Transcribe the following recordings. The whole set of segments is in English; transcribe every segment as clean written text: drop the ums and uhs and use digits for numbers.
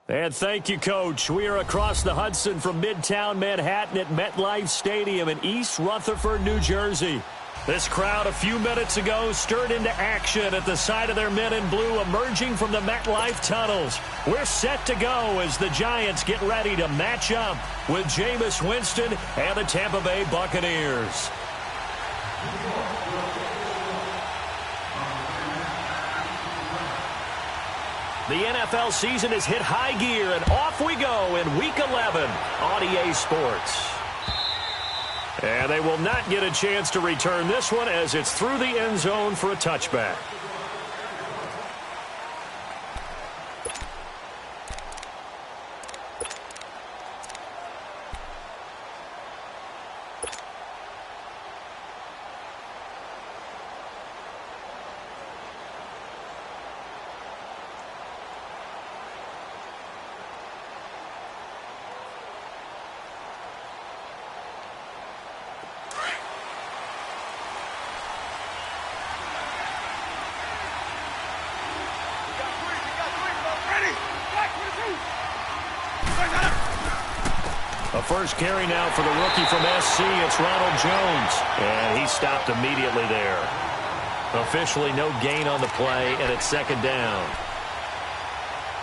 And thank you, Coach. We are across the Hudson from Midtown Manhattan at MetLife Stadium in East Rutherford, New Jersey. This crowd a few minutes ago stirred into action at the side of their men in blue emerging from the MetLife tunnels. We're set to go as the Giants get ready to match up with Jameis Winston and the Tampa Bay Buccaneers. The NFL season has hit high gear, and off we go in Week 11 on EA Sports. And they will not get a chance to return this one as it's through the end zone for a touchback. A first carry now for the rookie from SC. It's Ronald Jones. And he stopped immediately there. Officially no gain on the play, and it's second down.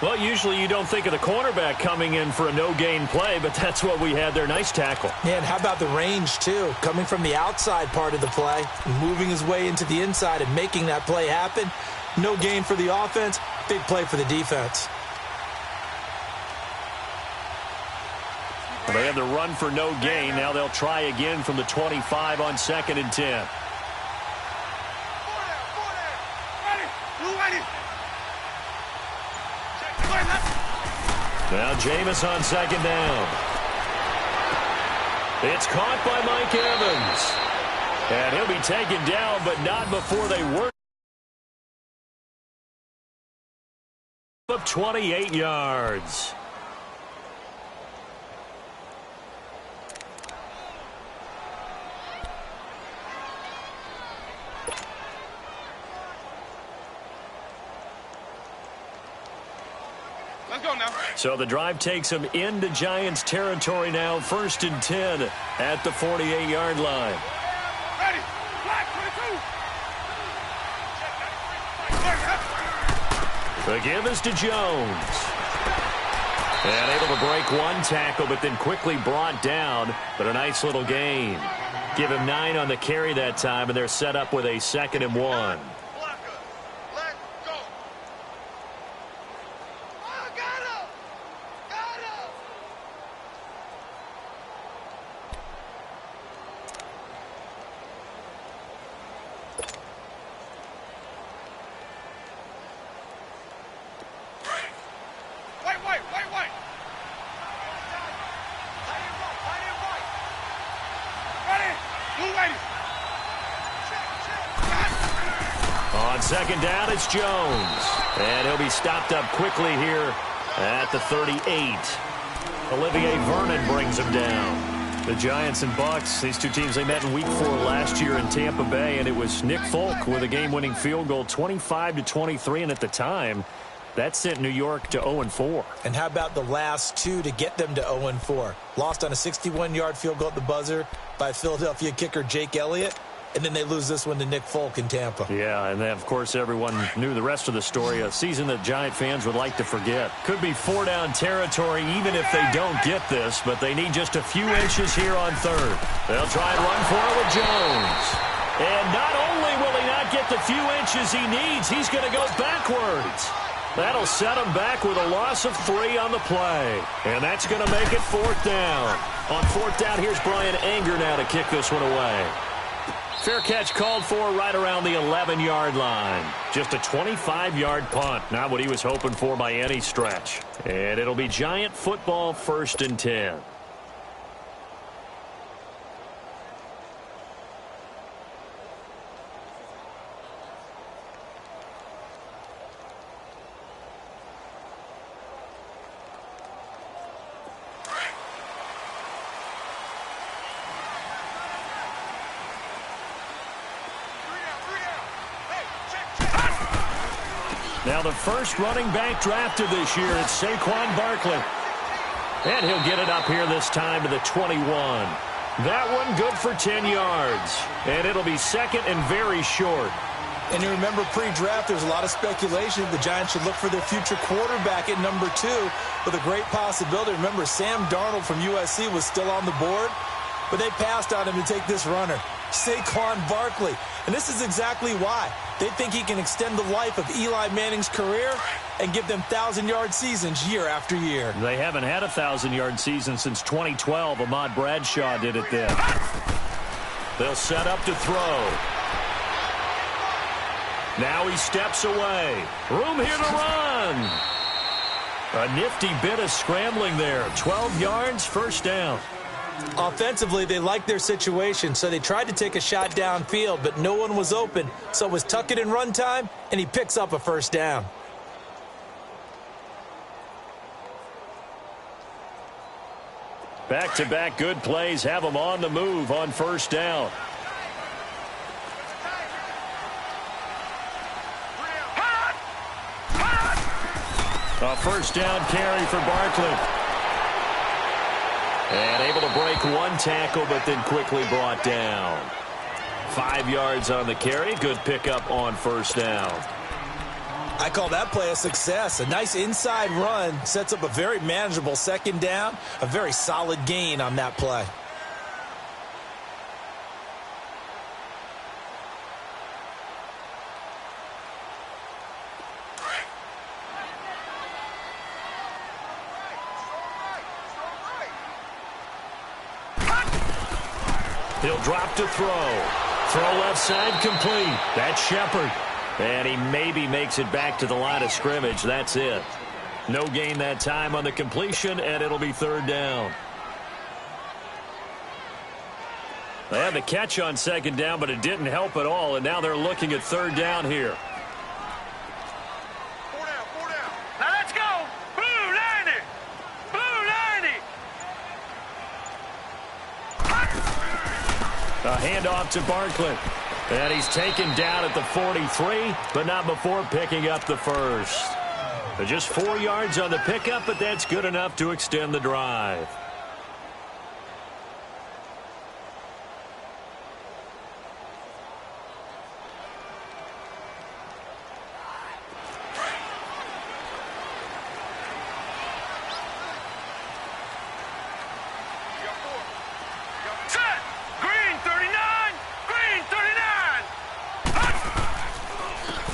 Well, usually you don't think of the cornerback coming in for a no-gain play, but that's what we had there. Nice tackle. Yeah, and how about the range, too? Coming from the outside part of the play, moving his way into the inside and making that play happen. No gain for the offense, big play for the defense. They had the run for no gain. Now they'll try again from the 25 on 2nd and 10. Now Jameis on 2nd down. It's caught by Mike Evans. And he'll be taken down, but not before they work up 28 yards. So the drive takes him into Giants territory now. 1st and 10 at the 48-yard line. Ready. The give is to Jones. And able to break one tackle, but then quickly brought down. But a nice little gain. Give him 9 on the carry that time, and they're set up with a 2nd and 1. On 2nd down, it's Jones. And he'll be stopped up quickly here at the 38. Olivier Vernon brings him down. The Giants and Bucks, these two teams, they met in Week 4 last year in Tampa Bay, and it was Nick Folk with a game-winning field goal, 25-23, and at the time, that sent New York to 0-4. And how about the last two to get them to 0-4? Lost on a 61-yard field goal at the buzzer by Philadelphia kicker Jake Elliott. And then they lose this one to Nick Folk in Tampa. Yeah, and then, of course, everyone knew the rest of the story. A season that Giant fans would like to forget. Could be 4-down territory even if they don't get this, but they need just a few inches here on 3rd. They'll try and run for it with Jones. And not only will he not get the few inches he needs, he's going to go backwards. That'll set him back with a loss of 3 on the play. And that's going to make it 4th down. On 4th down, here's Brian Anger now to kick this one away. Fair catch called for right around the 11-yard line. Just a 25-yard punt. Not what he was hoping for by any stretch. And it'll be Giant football 1st and 10. Now the first running back drafted this year, it's Saquon Barkley. And he'll get it up here this time to the 21. That one good for 10 yards. And it'll be second and very short. And you remember pre-draft, there's a lot of speculation the Giants should look for their future quarterback at number 2 with a great possibility. Remember, Sam Darnold from USC was still on the board, but they passed on him to take this runner, Saquon Barkley. And this is exactly why. They think he can extend the life of Eli Manning's career and give them 1,000-yard seasons year after year. They haven't had a 1,000-yard season since 2012. Ahmad Bradshaw did it then. They'll set up to throw. Now he steps away. Room here to run. A nifty bit of scrambling there. 12 yards, first down. Offensively, they liked their situation, so they tried to take a shot downfield, but no one was open. So it was tuck it in run time, and he picks up a first down. Back-to-back good plays have them on the move on first down. A first down carry for Barkley. And able to break one tackle, but then quickly brought down. 5 yards on the carry. Good pickup on first down. I call that play a success. A nice inside run sets up a very manageable second down. A very solid gain on that play. He'll drop to throw. Throw left side complete. That's Shepard. And he maybe makes it back to the line of scrimmage. That's it. No gain that time on the completion, and it'll be third down. They had the catch on second down, but it didn't help at all, and now they're looking at third down here. Four down. Now let's go. Blue 90. Blue 90. A handoff to Barkley. And he's taken down at the 43, but not before picking up the first. Just 4 yards on the pickup, but that's good enough to extend the drive.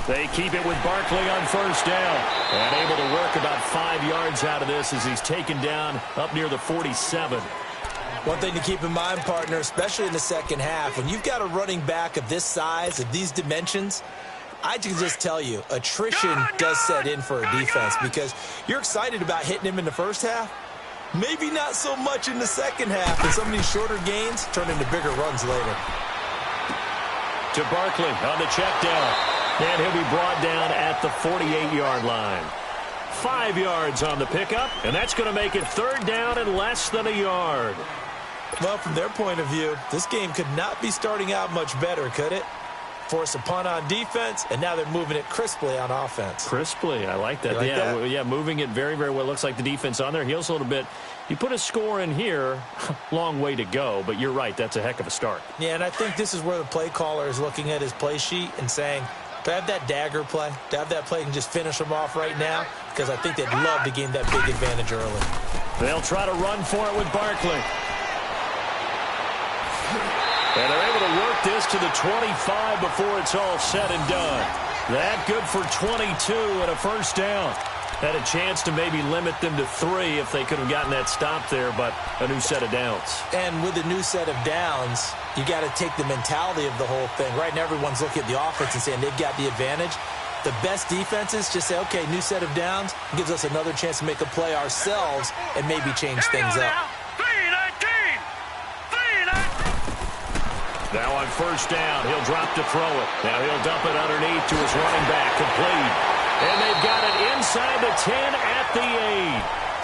They keep it with Barkley on first down. And able to work about 5 yards out of this as he's taken down up near the 47. One thing to keep in mind, partner, especially in the second half, when you've got a running back of this size, of these dimensions, I can just tell you, attrition does set in for a defense because you're excited about hitting him in the first half. Maybe not so much in the second half, and some of these shorter gains turn into bigger runs later. To Barkley on the check down. And he'll be brought down at the 48-yard line. 5 yards on the pickup, and that's going to make it third down and less than a yard. Well, from their point of view, this game could not be starting out much better, could it? Force a punt on defense, and now they're moving it crisply on offense. Crisply, I like that. Like that? Yeah, moving it very, very well. Looks like the defense on their heels a little bit. You put a score in here, long way to go, but you're right, that's a heck of a start. Yeah, and I think this is where the play caller is looking at his play sheet and saying, to have that dagger play, to have that play and just finish them off right now, because I think they'd love to gain that big advantage early. They'll try to run for it with Barkley. And they're able to work this to the 25 before it's all said and done. That good for 22 and a first down. Had a chance to maybe limit them to 3 if they could have gotten that stop there, but a new set of downs. And with a new set of downs, you got to take the mentality of the whole thing. Right now, everyone's looking at the offense and saying they've got the advantage. The best defenses just say, okay, new set of downs, gives us another chance to make a play ourselves and maybe change things up. Now on first down, he'll drop to throw it. Now he'll dump it underneath to his running back, complete. And they've got it inside the 10 at the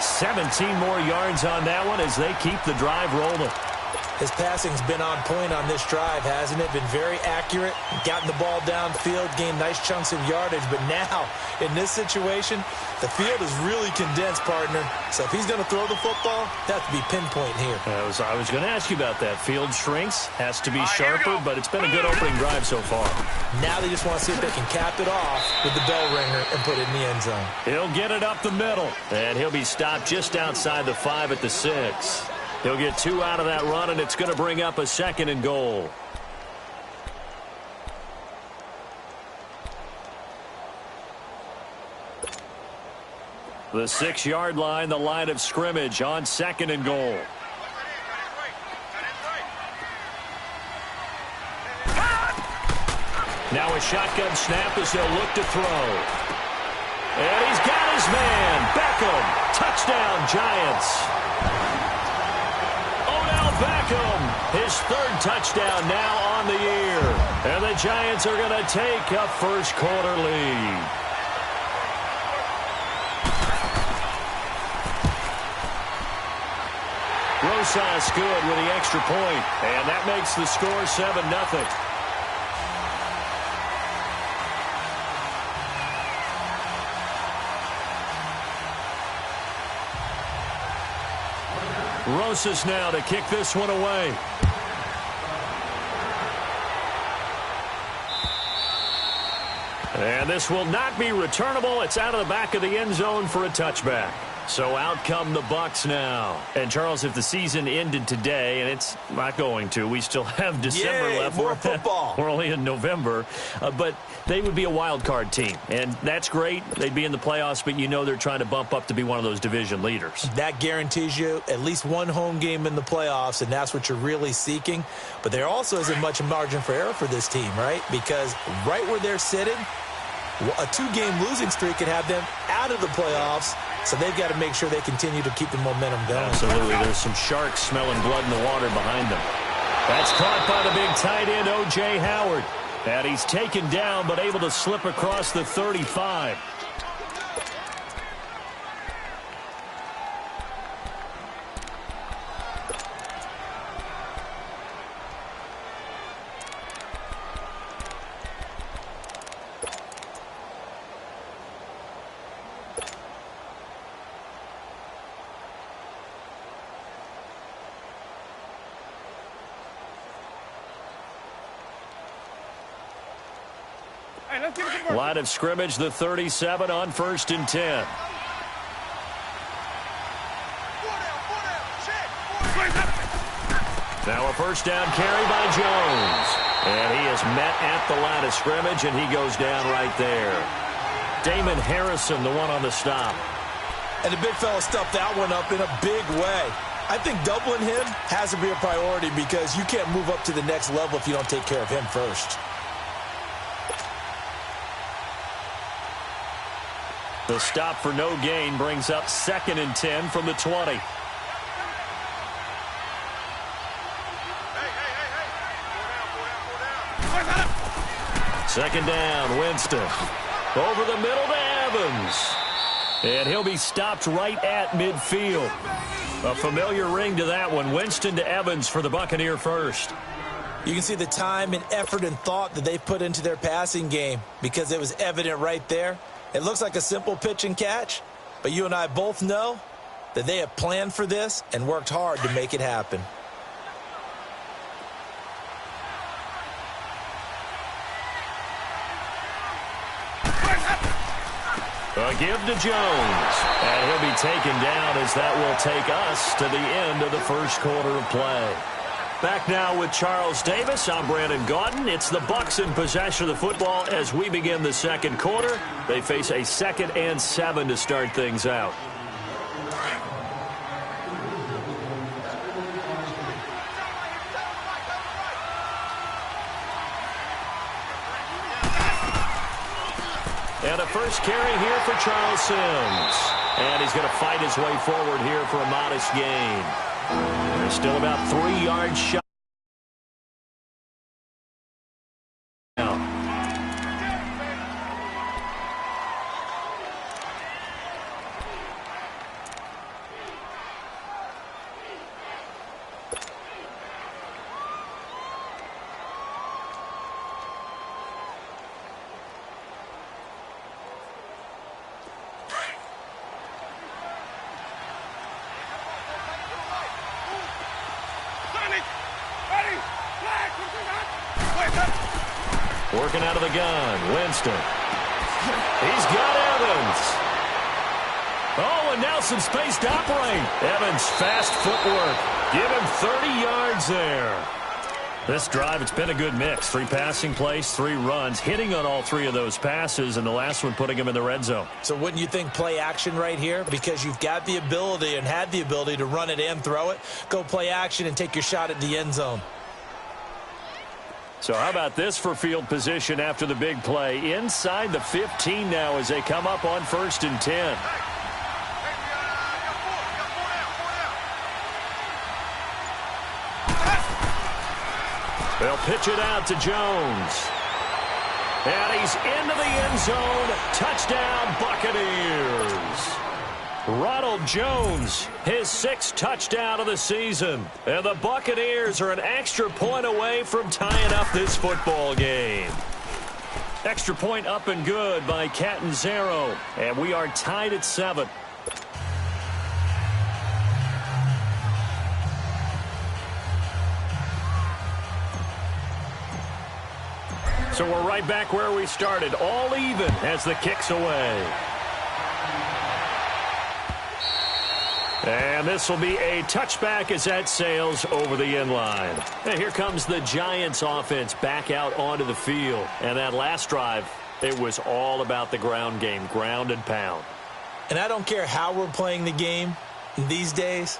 8. 17 more yards on that one as they keep the drive rolling. His passing's been on point on this drive, hasn't it? Been very accurate, gotten the ball downfield, gained nice chunks of yardage. But now, in this situation, the field is really condensed, partner. So if he's going to throw the football, that has to be pinpoint here. I was going to ask you about that. Field shrinks, has to be sharper, but it's been a good opening drive so far. Now they just want to see if they can cap it off with the bell ringer and put it in the end zone. He'll get it up the middle, and he'll be stopped just outside the 5 at the 6. He'll get 2 out of that run, and it's going to bring up a 2nd and goal. The 6-yard line, the line of scrimmage on 2nd and goal. Now a shotgun snap as they'll look to throw. And he's got his man. Beckham. Touchdown, Giants. Beckham, his 3rd touchdown now on the year. And the Giants are going to take a first-quarter lead. Rosas good with the extra point, and that makes the score 7-0. Rosas now to kick this one away. And this will not be returnable. It's out of the back of the end zone for a touchback. So out come the Bucs now. And, Charles, if the season ended today, and it's not going to, we still have December left. More football. We're only in November. But they would be a wild card team. And that's great. They'd be in the playoffs, but you know they're trying to bump up to be one of those division leaders. That guarantees you at least one home game in the playoffs, and that's what you're really seeking. But there also isn't much margin for error for this team, right? Because right where they're sitting, a 2-game losing streak could have them out of the playoffs. So they've got to make sure they continue to keep the momentum going. Absolutely. There's some sharks smelling blood in the water behind them. That's caught by the big tight end, O.J. Howard. And he's taken down, but able to slip across the 35. Line of scrimmage, the 37 on 1st and 10. Now a first down carry by Jones. And he is met at the line of scrimmage, and he goes down right there. Damon Harrison, the one on the stop. And the big fella stuffed that one up in a big way. I think doubling him has to be a priority because you can't move up to the next level if you don't take care of him first. The stop for no gain brings up 2nd and 10 from the 20. Second down, Winston. Over the middle to Evans. And he'll be stopped right at midfield. A familiar ring to that one. Winston to Evans for the Buccaneer first. You can see the time and effort and thought that they put into their passing game because it was evident right there. It looks like a simple pitch and catch, but you and I both know that they have planned for this and worked hard to make it happen. A give to Jones. And he'll be taken down as that will take us to the end of the first quarter of play. Back now with Charles Davis. I'm Brandon Gaudin. It's the Bucs in possession of the football as we begin the second quarter. They face a 2nd and 7 to start things out. And a first carry here for Charles Sims. And he's going to fight his way forward here for a modest gain. There's still about 3 yards shot. Working out of the gun, Winston. He's got Evans. Oh, and now some space to operate. Evans, fast footwork. Give him 30 yards there. This drive, it's been a good mix. 3 passing plays, 3 runs, hitting on all 3 of those passes, and the last one putting him in the red zone. So wouldn't you think play action right here? Because you've got the ability and had the ability to run it and throw it. Go play action and take your shot at the end zone. So how about this for field position after the big play? Inside the 15 now as they come up on 1st and 10. They'll pitch it out to Jones. And he's into the end zone. Touchdown, Buccaneers. Ronald Jones, his 6th touchdown of the season. And the Buccaneers are an extra point away from tying up this football game. Extra point up and good by Catanzaro. And we are tied at 7. So we're right back where we started, all even as the kick's away. And this will be a touchback as that sails over the end line. And here comes the Giants offense back out onto the field. And that last drive, it was all about the ground game, ground and pound. And I don't care how we're playing the game these days,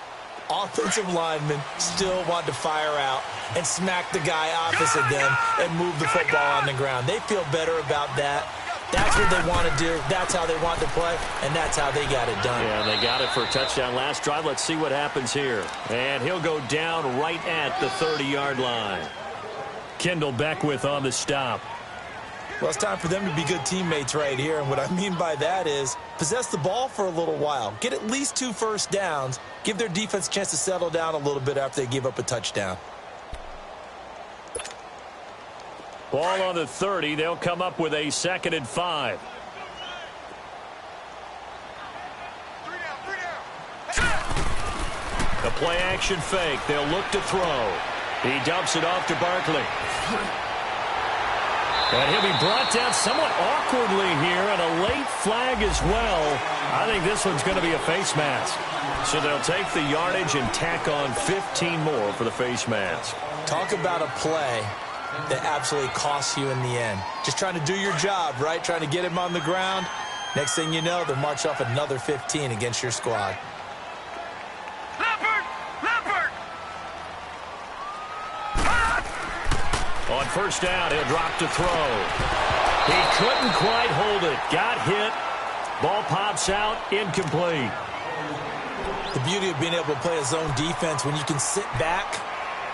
offensive linemen still want to fire out and smack the guy opposite them and move the football on the ground. They feel better about that. That's what they want to do. That's how they want to play, and that's how they got it done. Yeah, they got it for a touchdown last drive. Let's see what happens here. And he'll go down right at the 30-yard line. Kendall Beckwith on the stop. Well, it's time for them to be good teammates right here, and what I mean by that is possess the ball for a little while. Get at least 2 first downs. Give their defense a chance to settle down a little bit after they give up a touchdown. Ball on the 30. They'll come up with a 2nd and 5. A play-action fake. They'll look to throw. He dumps it off to Barkley. And he'll be brought down somewhat awkwardly here, and a late flag as well. I think this one's going to be a face mask. So they'll take the yardage and tack on 15 more for the face mask. Talk about a play that absolutely costs you in the end. Just trying to do your job, right? Trying to get him on the ground. Next thing you know, they'll march off another 15 against your squad. Leopard! On 1st down, he'll drop to throw. He couldn't quite hold it. Got hit. Ball pops out, incomplete. The beauty of being able to play a zone defense when you can sit back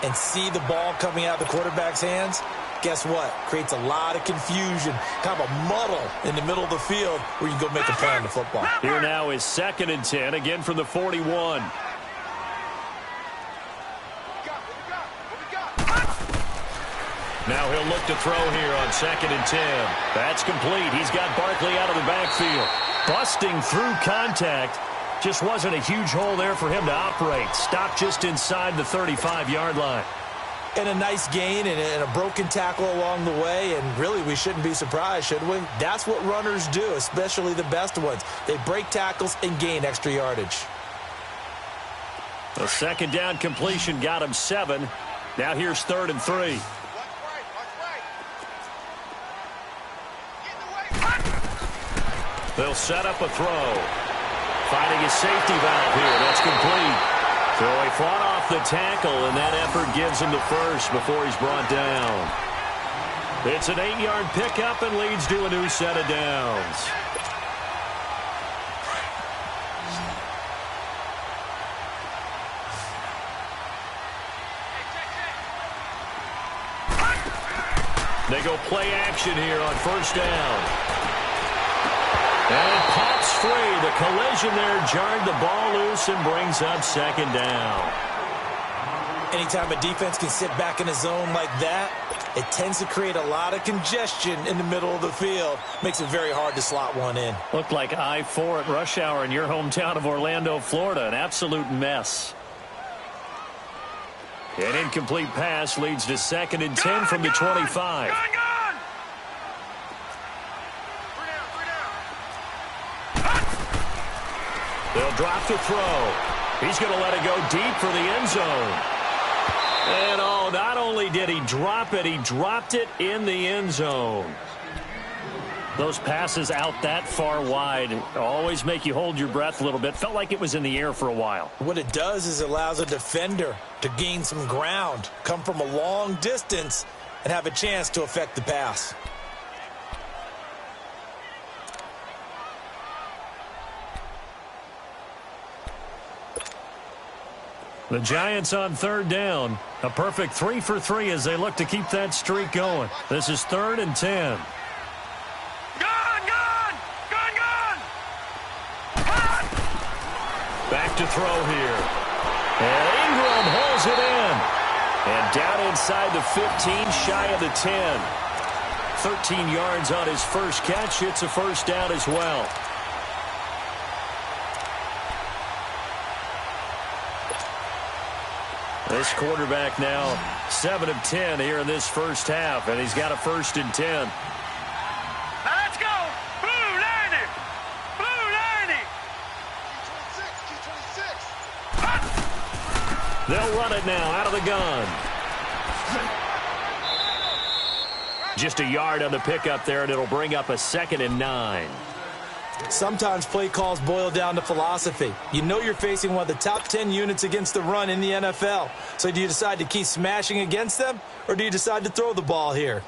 and see the ball coming out of the quarterback's hands, guess what? Creates a lot of confusion, kind of a muddle in the middle of the field where you can go make a play on the football. Here now is 2nd and 10, again from the 41. Now he'll look to throw here on 2nd and 10. That's complete. He's got Barkley out of the backfield. Busting through contact. Just wasn't a huge hole there for him to operate. Stopped just inside the 35-yard line. And a nice gain and a broken tackle along the way, and really we shouldn't be surprised, should we? That's what runners do, especially the best ones. They break tackles and gain extra yardage. A 2nd down completion got him 7. Now here's 3rd and 3. They'll set up a throw. Finding his safety valve here. That's complete. So he fought off the tackle, and that effort gives him the first before he's brought down. It's an 8-yard pickup and leads to a new set of downs. They go play action here on 1st down. And it pops free. The collision there jarred the ball loose and brings up 2nd down. Anytime a defense can sit back in a zone like that, it tends to create a lot of congestion in the middle of the field. Makes it very hard to slot one in. Looked like I-4 at rush hour in your hometown of Orlando, Florida. An absolute mess. An incomplete pass leads to 2nd and 10 from the 25. They'll drop the throw. He's going to let it go deep for the end zone. And, oh, not only did he drop it, he dropped it in the end zone. Those passes out that far wide always make you hold your breath a little bit. Felt like it was in the air for a while. What it does is it allows a defender to gain some ground, come from a long distance, and have a chance to affect the pass. The Giants on third down. A perfect 3 for 3 as they look to keep that streak going. This is 3rd and 10. Back to throw here. And Ingram holds it in. And down inside the 15, shy of the 10. 13 yards on his first catch. It's a first down as well. This quarterback now 7 of 10 here in this first half, and he's got a 1st and 10. Now let's go. Blue 90. Blue 90. They'll run it now out of the gun. Just a yard on the pickup there, and it'll bring up a 2nd and 9. Sometimes play calls boil down to philosophy. You know you're facing one of the top 10 units against the run in the NFL. So do you decide to keep smashing against them, or do you decide to throw the ball here?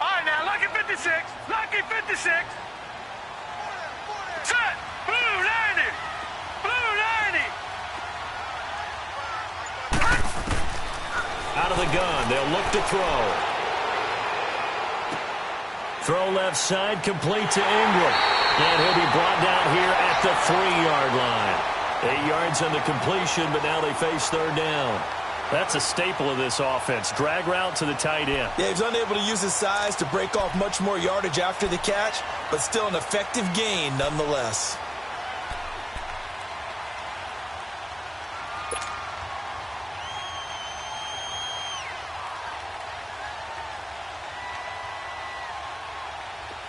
All right, now, lucky 56. Lucky 56. Set. Blue 90. Blue 90. Out of the gun, they'll look to throw. Throw left side, complete to Ingram. And he'll be brought down here at the 3-yard line. 8 yards on the completion, but now they face third down. That's a staple of this offense. Drag route to the tight end. Yeah, he's unable to use his size to break off much more yardage after the catch, but still an effective gain nonetheless.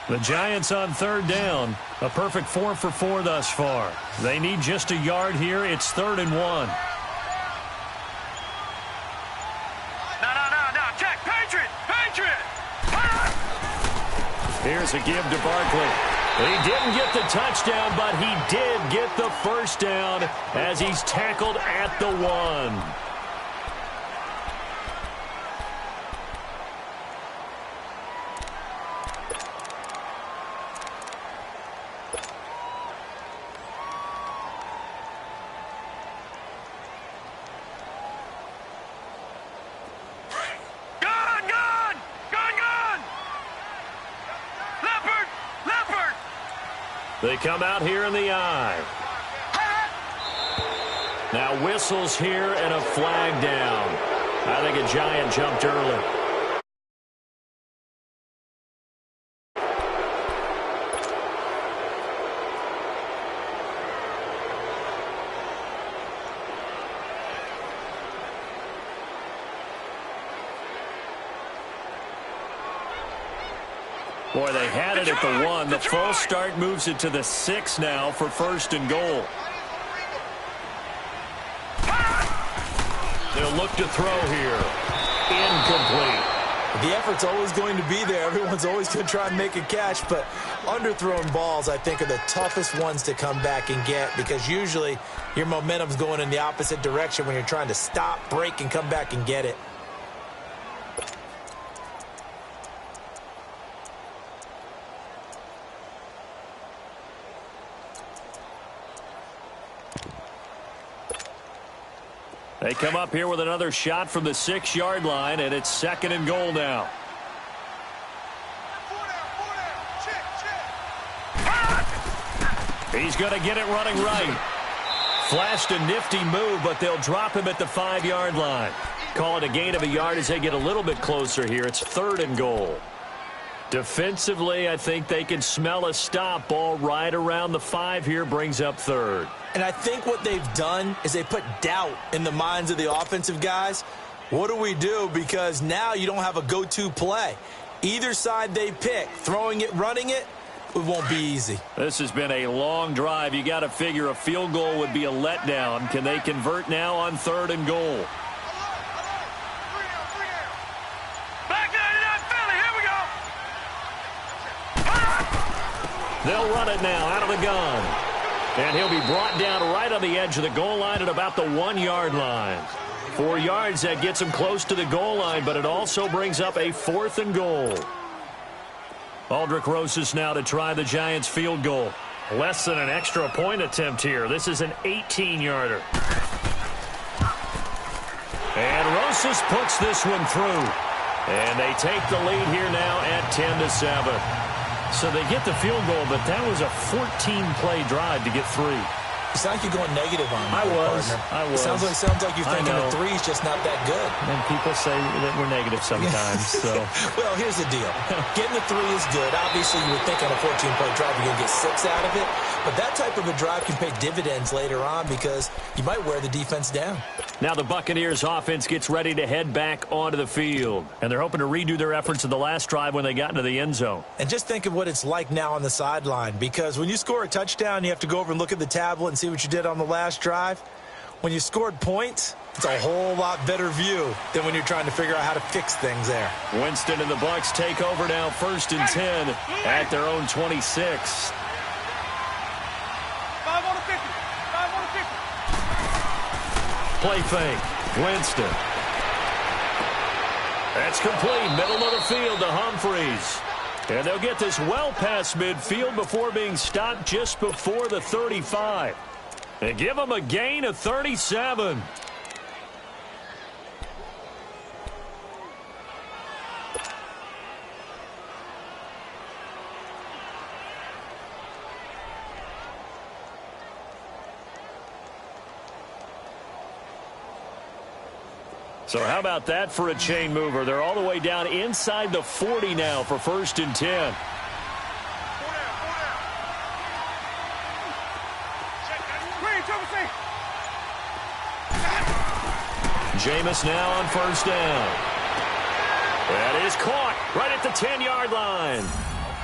The Giants on third down. A perfect 4 for 4 thus far. They need just a yard here. It's 3rd and 1. No. Check. Patriot. Patriot. Here's a give to Barkley. He didn't get the touchdown, but he did get the first down as he's tackled at the 1. They come out here in the eye. Now whistles here and a flag down. I think a Giant jumped early. Boy, they had it at the 1. The false start moves it to the 6 now for 1st and goal. They'll look to throw here. Incomplete. The effort's always going to be there. Everyone's always going to try and make a catch, but underthrown balls, I think, are the toughest ones to come back and get because usually your momentum's going in the opposite direction when you're trying to stop, break, and come back and get it. They come up here with another shot from the 6-yard line, and it's 2nd and goal now. He's going to get it running right. Flashed a nifty move, but they'll drop him at the 5-yard line. Call it a gain of a yard as they get a little bit closer here. It's 3rd and goal. Defensively, I think they can smell a stop. Ball right around the 5 here, brings up 3rd. And I think what they've done is they put doubt in the minds of the offensive guys. What do we do? Because now you don't have a go-to play. Either side they pick, throwing it, running it, it won't be easy. This has been a long drive. You got to figure a field goal would be a letdown. Can they convert now on 3rd and goal? Back 99 Philly, here we go. They'll run it now out of the gun. And he'll be brought down right on the edge of the goal line at about the 1-yard line. 4 yards, that gets him close to the goal line, but it also brings up a 4th and goal. Aldrich Rosas now to try the Giants field goal. Less than an extra point attempt here. This is an 18-yarder. And Rosas puts this one through. And they take the lead here now at 10-7. So they get the field goal, but that was a 14-play drive to get 3. It's like you're going negative on me, I was. It sounds like you're thinking a 3 is just not that good. And people say that we're negative sometimes. So, well, here's the deal. Getting the 3 is good. Obviously, you would think on a 14-play drive you're going to get 6 out of it. But that type of a drive can pay dividends later on because you might wear the defense down. Now the Buccaneers offense gets ready to head back onto the field. And they're hoping to redo their efforts in the last drive when they got into the end zone. And just think of what it's like now on the sideline, because when you score a touchdown, you have to go over and look at the tablet and see what you did on the last drive. When you scored points, it's a whole lot better view than when you're trying to figure out how to fix things there. Winston and the Bucs take over now 1st and 10 at their own 26. 5 on the 50. 5 on the 50. Play fake. Winston. That's complete. Middle of the field to Humphreys. And they'll get this well past midfield before being stopped just before the 35. And give them a gain of 37. So how about that for a chain mover? They're all the way down inside the 40 now for 1st and 10. Jameis now on 1st down. That is caught right at the 10-yard line.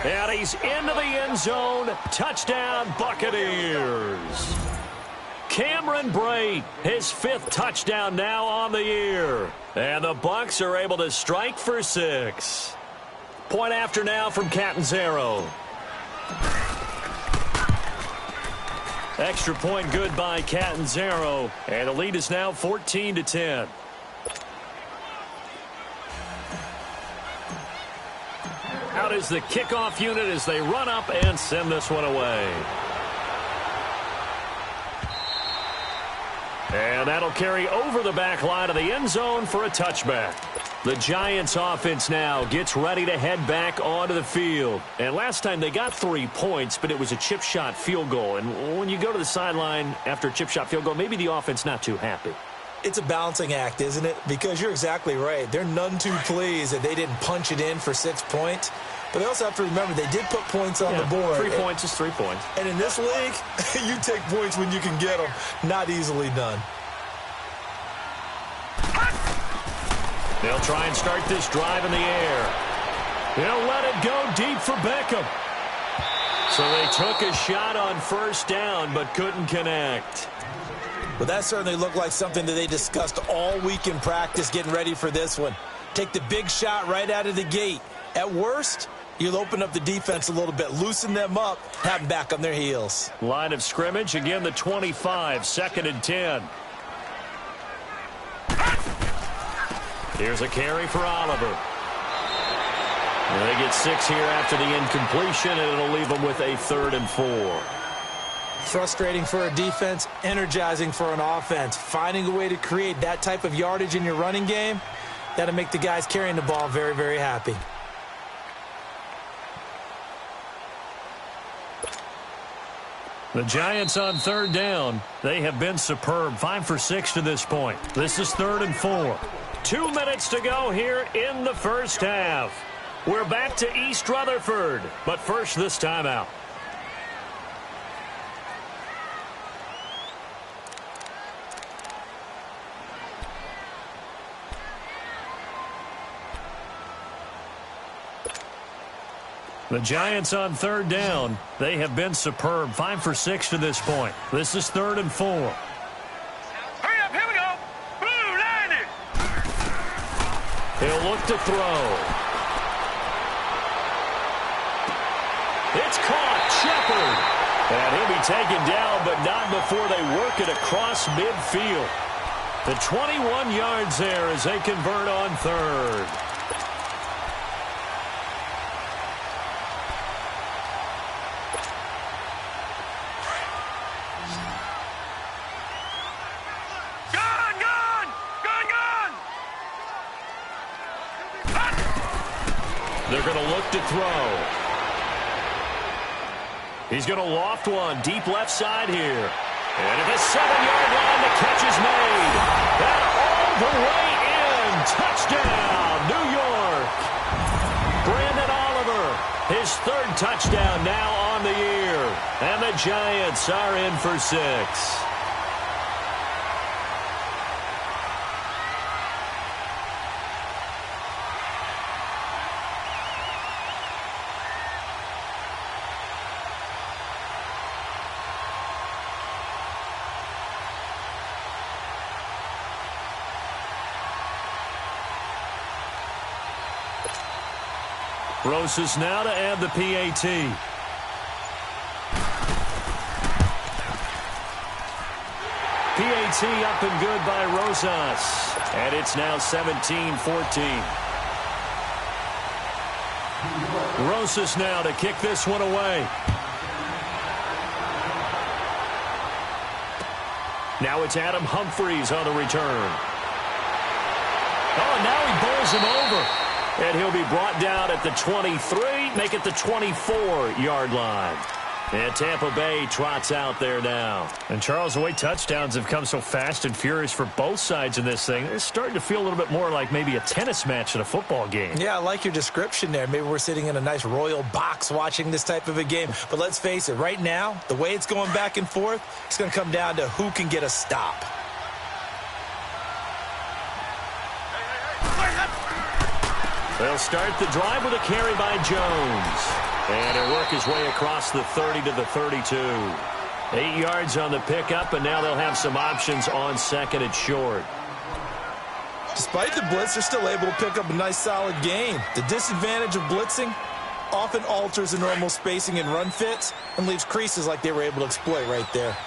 And he's into the end zone. Touchdown, Buccaneers. Cameron Brate, his 5th touchdown now on the year. And the Bucs are able to strike for 6. Point after now from Catanzaro. Extra point good by Catanzaro. And the lead is now 14-10. Out is the kickoff unit as they run up and send this one away. And that'll carry over the back line of the end zone for a touchback. The Giants offense now gets ready to head back onto the field. And last time they got 3 points, but it was a chip shot field goal. And when you go to the sideline after a chip shot field goal, maybe the offense not too happy. It's a balancing act, isn't it? Because you're exactly right. They're none too pleased that they didn't punch it in for 6 points. But they also have to remember they did put points on the board. 3 points is 3 points. And in this league, you take points when you can get them. Not easily done. They'll try and start this drive in the air. They'll let it go deep for Beckham. So they took a shot on 1st down but couldn't connect. Well, that certainly looked like something that they discussed all week in practice getting ready for this one. Take the big shot right out of the gate. At worst, you'll open up the defense a little bit, loosen them up, have them back on their heels. Line of scrimmage, again the 25, 2nd and 10. Here's a carry for Oliver. And they get 6 here after the incompletion, and it'll leave them with a 3rd and 4. Frustrating for a defense, energizing for an offense. Finding a way to create that type of yardage in your running game, that'll make the guys carrying the ball very, very happy. The Giants on 3rd down. They have been superb. 5 for 6 to this point. This is 3rd and 4. 2 minutes to go here in the first half. We're back to East Rutherford, but first this timeout. The Giants on third down. They have been superb. 5 for 6 to this point. This is 3rd and 4. Hurry up, here we go. Blue, line it. He'll look to throw. It's caught. Shepard. And he'll be taken down, but not before they work it across midfield. The 21 yards there as they convert on 3rd. They're going to look to throw. He's going to loft one deep left side here. And at the 7-yard line, the catch is made. And all the way in. Touchdown, New York. Brandon Oliver, his 3rd touchdown now on the year. And the Giants are in for 6. Rosas now to add the PAT. PAT up and good by Rosas. And it's now 17-14. Rosas now to kick this one away. Now it's Adam Humphries on the return. Oh, now he bowls him over. And he'll be brought down at the 23, make it the 24-yard line. And Tampa Bay trots out there now. And, Charles, the way touchdowns have come so fast and furious for both sides in this thing, it's starting to feel a little bit more like maybe a tennis match in a football game. Yeah, I like your description there. Maybe we're sitting in a nice royal box watching this type of a game. But let's face it, right now, the way it's going back and forth, it's going to come down to who can get a stop. They'll start the drive with a carry by Jones. And he'll work his way across the 30 to the 32. 8 yards on the pickup, and now they'll have some options on 2nd and short. Despite the blitz, they're still able to pick up a nice, solid gain. The disadvantage of blitzing often alters the normal spacing and run fits and leaves creases like they were able to exploit right there.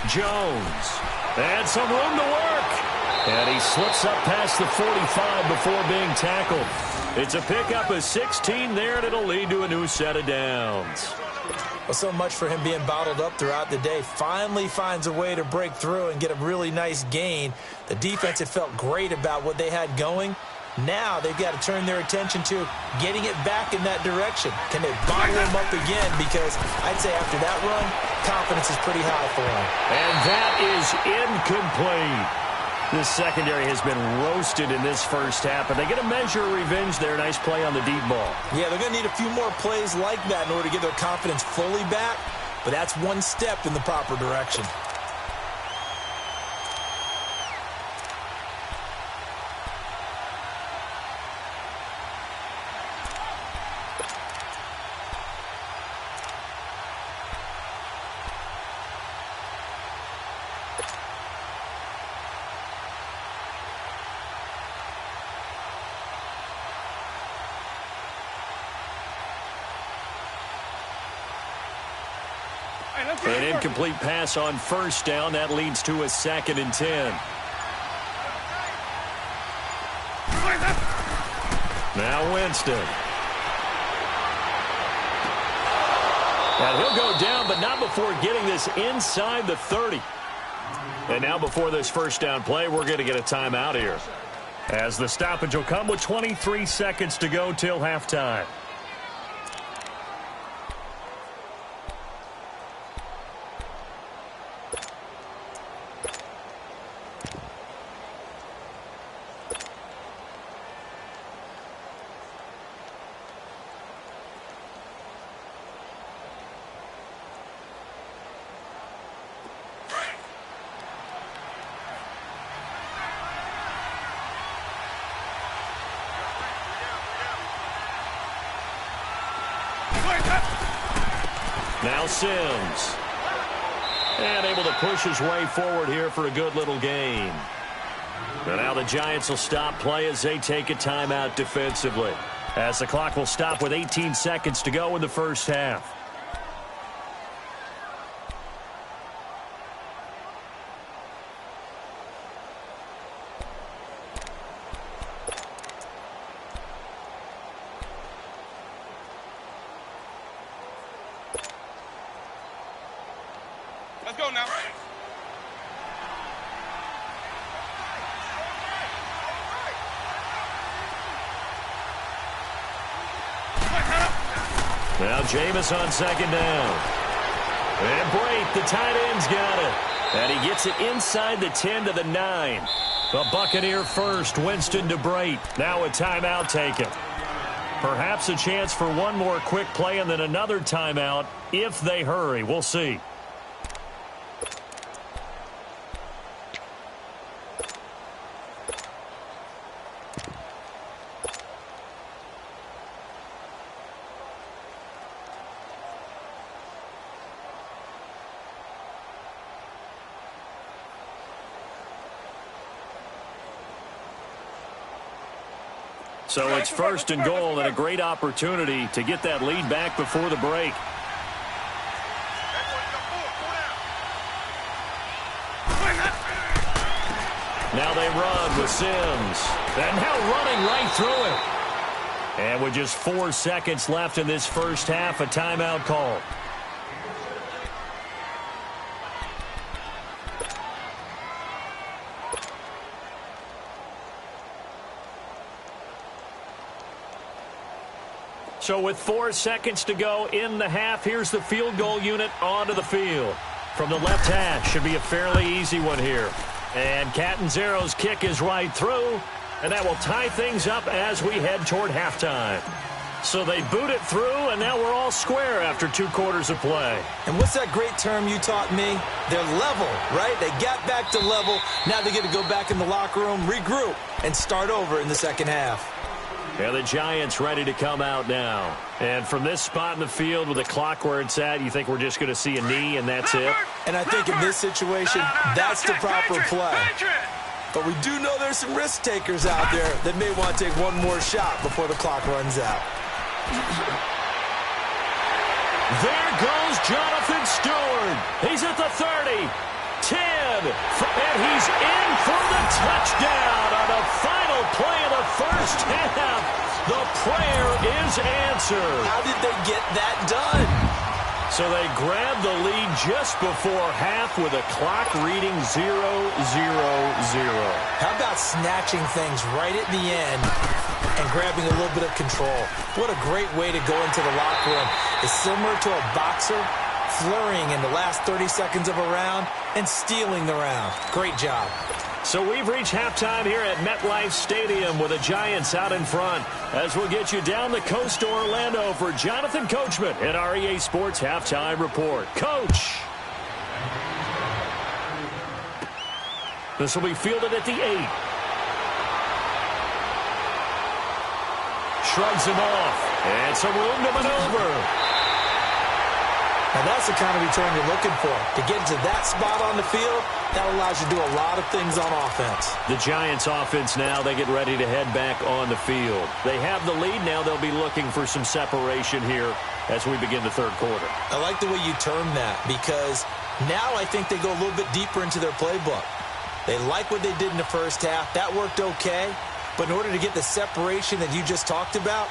Jones. And some room to work. And he slips up past the 45 before being tackled. It's a pickup of 16 there, and it'll lead to a new set of downs. Well, so much for him being bottled up throughout the day. Finally finds a way to break through and get a really nice gain. The defense had felt great about what they had going. Now they've got to turn their attention to getting it back in that direction. Can they bottle him up again? Because I'd say after that run, confidence is pretty high for him. And that is incomplete. This secondary has been roasted in this first half, and they get a measure of revenge there. Nice play on the deep ball. Yeah, they're going to need a few more plays like that in order to get their confidence fully back, but that's one step in the proper direction. An incomplete pass on first down. That leads to a 2nd and 10. Now Winston. And he'll go down, but not before getting this inside the 30. And now before this first down play, we're going to get a timeout here, as the stoppage will come with 23 seconds to go till halftime. Now Sims. And able to push his way forward here for a good little gain. But now the Giants will stop play as they take a timeout defensively. As the clock will stop with 18 seconds to go in the first half. Let's go now. Now Jameis on second down. And Brate, the tight end's got it. And he gets it inside the 10 to the 9. The Buccaneer first, Winston to Brate. Now a timeout taken. Perhaps a chance for one more quick play and then another timeout if they hurry. We'll see. So it's first and goal and a great opportunity to get that lead back before the break. Now they run with Sims. And now running right through it. And with just 4 seconds left in this first half, a timeout call. So with 4 seconds to go in the half, here's the field goal unit onto the field. From the left hash, should be a fairly easy one here. And Catanzaro's kick is right through, and that will tie things up as we head toward halftime. So they boot it through, and now we're all square after 2 quarters of play. And what's that great term you taught me? They're level, right? They got back to level. Now they get to go back in the locker room, regroup, and start over in the second half. Yeah, the Giants ready to come out now. And from this spot in the field with the clock where it's at, you think we're just going to see a knee and that's it? And I think in this situation, that's the proper play. But we do know there's some risk takers out there that may want to take one more shot before the clock runs out. There goes Jonathan Stewart. He's at the 30, 10, and he's in for the touchdown on the final play of the first half. The prayer is answered. How did they get that done? So they grabbed the lead just before half with a clock reading 0-0-0. How about snatching things right at the end and grabbing a little bit of control? What a great way to go into the locker room. It's similar to a boxer flurrying in the last 30 seconds of a round and stealing the round. Great job. So we've reached halftime here at MetLife Stadium with the Giants out in front as we'll get you down the coast to Orlando for Jonathan Coachman at our EA Sports Halftime Report. Coach! This will be fielded at the 8. Shrugs him off. And some room to maneuver. Now that's the kind of return you're looking for. To get to that spot on the field, that allows you to do a lot of things on offense. The Giants offense now, they get ready to head back on the field. They have the lead now. They'll be looking for some separation here as we begin the third quarter. I like the way you term that because now I think they go a little bit deeper into their playbook. They like what they did in the first half. That worked okay. But in order to get the separation that you just talked about,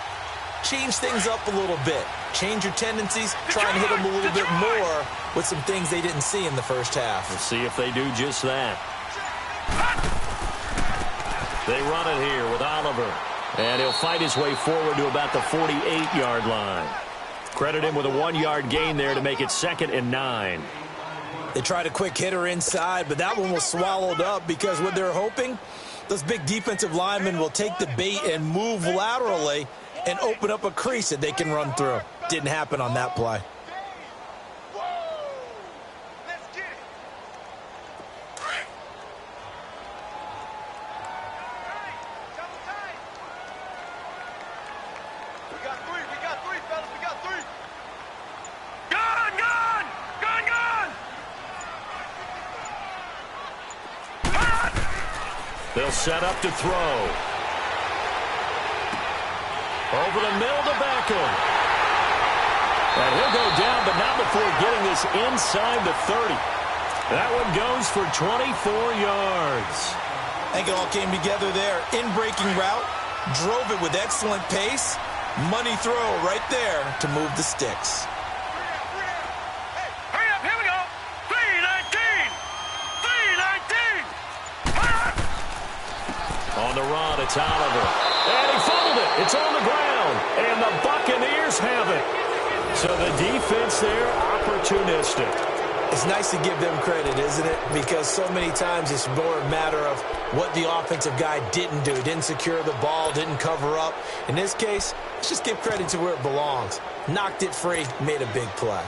change things up a little bit. Change your tendencies. Try and hit them a little bit more with some things they didn't see in the first half. We'll see if they do just that. They run it here with Oliver. And he'll fight his way forward to about the 48-yard line. Credit him with a 1-yard gain there to make it 2nd and 9. They tried a quick hitter inside, but that one was swallowed up because what they're hoping, those big defensive linemen will take the bait and move laterally and open up a crease that they can run through. Didn't happen on that play. Go! Gone, gone! Gone, gone! They'll set up to throw. Over the middle to Beckham. And he'll go down, but not before getting this inside the 30. That one goes for 24 yards. I think it all came together there. In-breaking route, drove it with excellent pace. Money throw right there to move the sticks. Hurry up, here we go. 319! 319! On the run, it's Oliver. And he fumbled it. It's on the ground. And the Buccaneers have it. So the defense there, opportunistic. It's nice to give them credit, isn't it? Because so many times it's more a matter of what the offensive guy didn't do. Didn't secure the ball, didn't cover up. In this case, let's just give credit to where it belongs. Knocked it free, made a big play.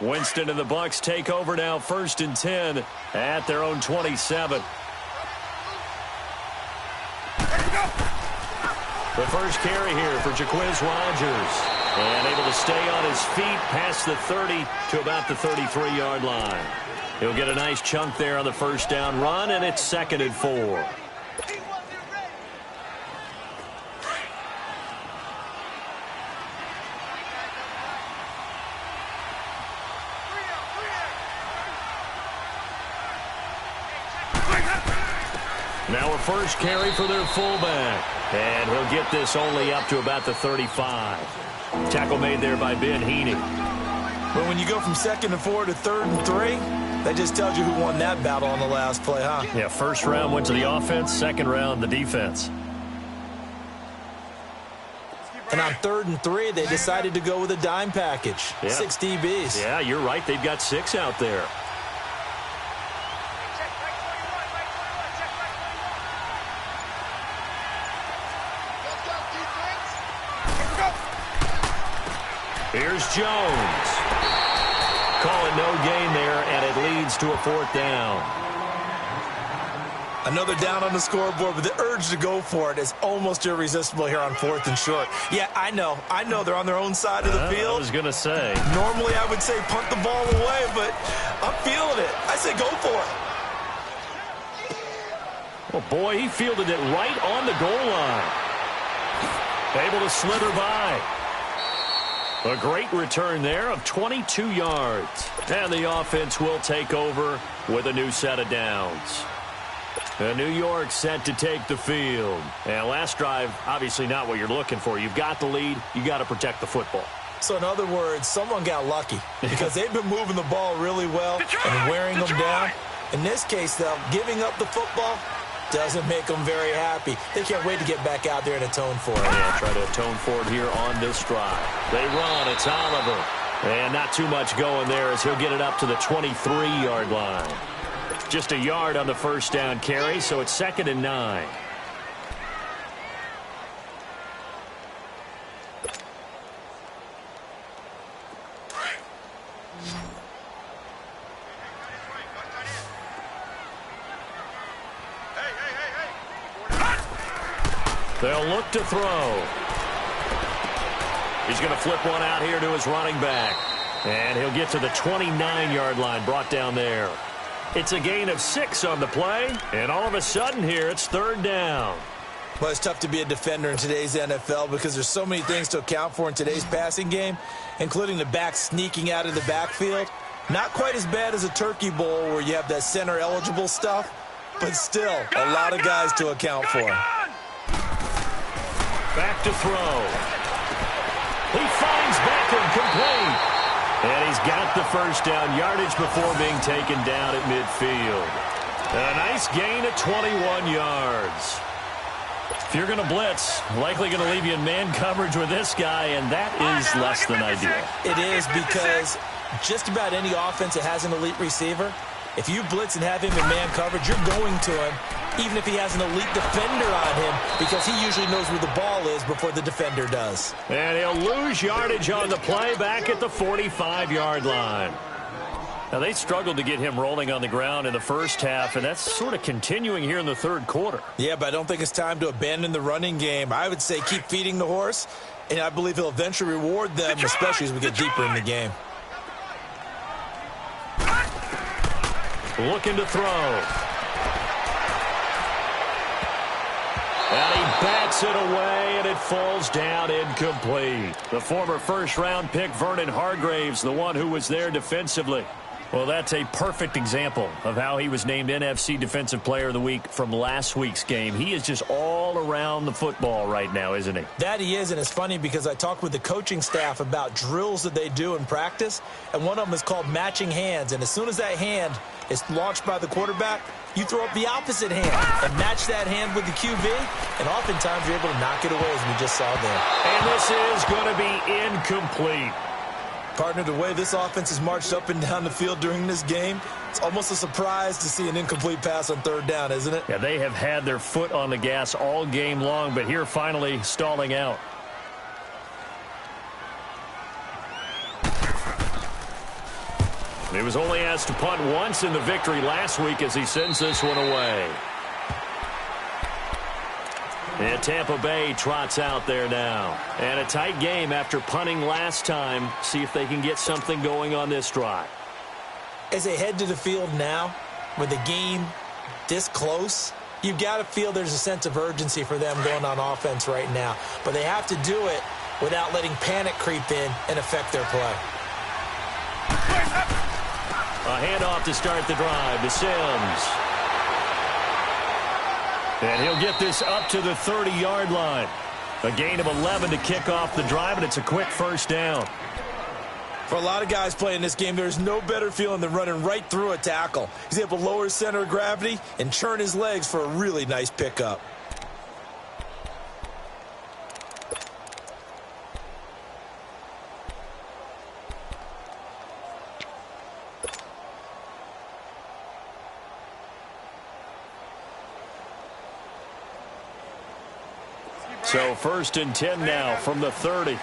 Winston and the Bucs take over now, 1st and 10 at their own 27. The first carry here for Jaquiz Rogers. And able to stay on his feet past the 30 to about the 33-yard line. He'll get a nice chunk there on the first down run, and it's 2nd and 4. Now a first carry for their fullback. And he'll get this only up to about the 35. Tackle made there by Ben Heaney. But when you go from 2nd and 4 to 3rd and 3, that just tells you who won that battle on the last play, huh? Yeah, first round went to the offense, second round the defense. And on 3rd and 3, they decided to go with a dime package. Yeah. 6 DBs. Yeah, you're right. They've got 6 out there. Here's Jones. Calling no gain there, and it leads to a 4th down. Another down on the scoreboard, but the urge to go for it is almost irresistible here on 4th and short. Yeah, I know they're on their own side of the field. I was going to say. Normally I would say punt the ball away, but I'm feeling it. I say go for it. Well, boy, he fielded it right on the goal line. Able to slither by. A great return there of 22 yards. And the offense will take over with a new set of downs. And New York set to take the field. And last drive, obviously not what you're looking for. You've got the lead. You got to protect the football. So in other words, someone got lucky because they've been moving the ball really well and wearing them down. In this case, though, giving up the football doesn't make them very happy. They can't wait to get back out there and atone for it. Yeah, try to atone for it here on this drive. They run. It's Oliver. And not too much going there as he'll get it up to the 23-yard line. Just a yard on the first down carry, so it's 2nd and 9. They'll look to throw. He's going to flip one out here to his running back. And he'll get to the 29-yard line, brought down there. It's a gain of 6 on the play. And all of a sudden here, it's 3rd down. Well, it's tough to be a defender in today's NFL because there's so many things to account for in today's passing game, including the back sneaking out of the backfield. Not quite as bad as a turkey bowl where you have that center-eligible stuff, but still a lot of guys to account for. Back to throw. He finds Beckham complete. And he's got the first down yardage before being taken down at midfield. A nice gain of 21 yards. If you're going to blitz, likely going to leave you in man coverage with this guy, and that is less than ideal. It is because just about any offense that has an elite receiver, if you blitz and have him in man coverage, you're going to him, even if he has an elite defender on him, because he usually knows where the ball is before the defender does. And he'll lose yardage on the play back at the 45-yard line. Now, they struggled to get him rolling on the ground in the first half, and that's sort of continuing here in the third quarter. Yeah, but I don't think it's time to abandon the running game. I would say keep feeding the horse, and I believe he'll eventually reward them, especially as we get deeper in the game. Looking to throw. And he bats it away, and it falls down incomplete. The former first-round pick, Vernon Hargraves, the one who was there defensively. Well, that's a perfect example of how he was named NFC Defensive Player of the Week from last week's game. He is just all around the football right now, isn't he? That he is, and it's funny because I talked with the coaching staff about drills that they do in practice, and one of them is called matching hands. And as soon as that hand is launched by the quarterback, you throw up the opposite hand and match that hand with the QB, and oftentimes you're able to knock it away, as we just saw there. And this is going to be incomplete. Partner, the way this offense has marched up and down the field during this game, it's almost a surprise to see an incomplete pass on third down, isn't it? Yeah, they have had their foot on the gas all game long, but here finally stalling out. He was only asked to punt once in the victory last week as he sends this one away. And Tampa Bay trots out there now. And a tight game after punting last time. See if they can get something going on this drive. As they head to the field now, with the game this close, you've got to feel there's a sense of urgency for them going on offense right now. But they have to do it without letting panic creep in and affect their play. A handoff to start the drive to Sims. And he'll get this up to the 30-yard line. A gain of 11 to kick off the drive, and it's a quick first down. For a lot of guys playing this game, there's no better feeling than running right through a tackle. He's able to lower his center of gravity and churn his legs for a really nice pickup. So 1st and 10 now from the 30. A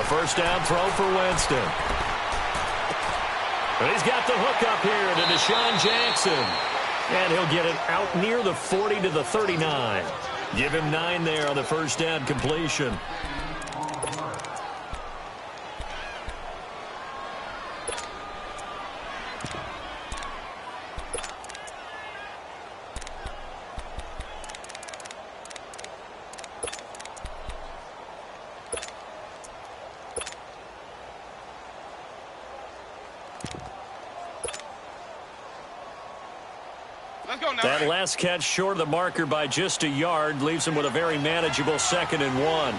first down throw for Winston. And he's got the hook up here to Deshaun Jackson. And he'll get it out near the 40 to the 39. Give him 9 there on the first down completion. That last catch short of the marker by just a yard leaves him with a very manageable 2nd and 1.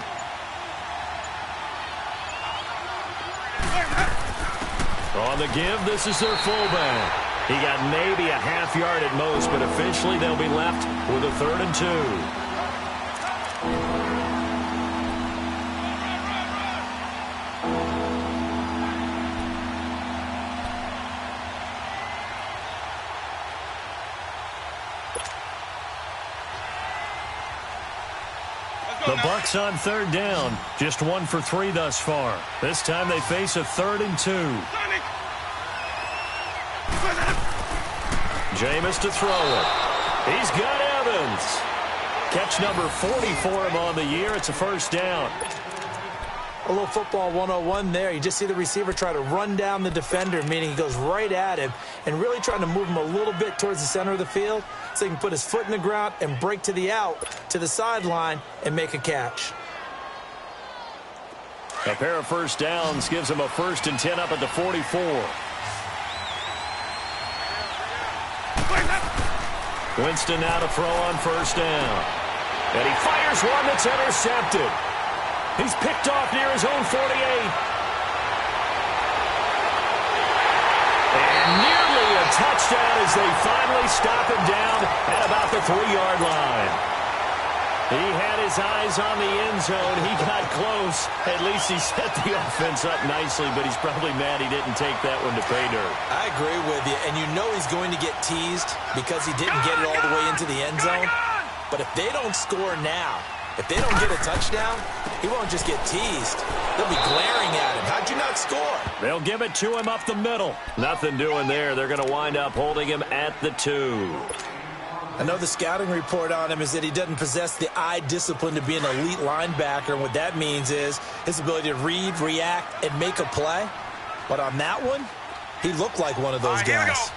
On the give, this is their fullback. He got maybe a half yard at most, but officially they'll be left with a 3rd and 2. The Bucs on 3rd down. Just 1 for 3 thus far. This time they face a 3rd and 2. Jameis to throw it. He's got Evans. Catch number 40 for him on the year. It's a first down. A little football 101 there. You just see the receiver try to run down the defender, meaning he goes right at him and really trying to move him a little bit towards the center of the field so he can put his foot in the ground and break to the out, to the sideline, and make a catch. A pair of first downs gives him a 1st and 10 up at the 44. Winston now to throw on first down. And he fires one that's intercepted. He's picked off near his own 48. And nearly a touchdown as they finally stop him down at about the 3-yard line. He had his eyes on the end zone. He got close. At least he set the offense up nicely, but he's probably mad he didn't take that one to pay dirt. I agree with you, and you know he's going to get teased because he didn't get it all the way into the end zone. But if they don't score now, if they don't get a touchdown, he won't just get teased. They'll be glaring at him. How'd you not score? They'll give it to him up the middle. Nothing doing there. They're going to wind up holding him at the 2. I know the scouting report on him is that he doesn't possess the eye discipline to be an elite linebacker. And what that means is his ability to read, react, and make a play. But on that one, he looked like one of those guys.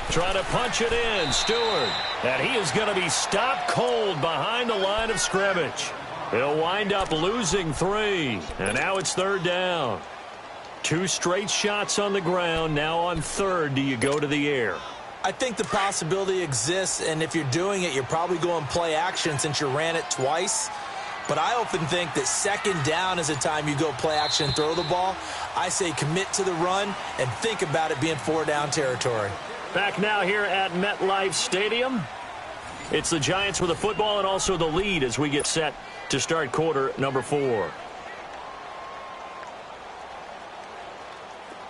Trying to punch it in, Stewart. And he is going to be stopped cold behind the line of scrimmage. He'll wind up losing 3. And now it's 3rd down. 2 straight shots on the ground. Now on 3rd, do you go to the air? I think the possibility exists, and if you're doing it, you're probably going play action since you ran it twice. But I often think that 2nd down is a time you go play action and throw the ball. I say commit to the run and think about it being 4-down territory. Back now here at MetLife Stadium. It's the Giants with the football and also the lead as we get set to start quarter number 4.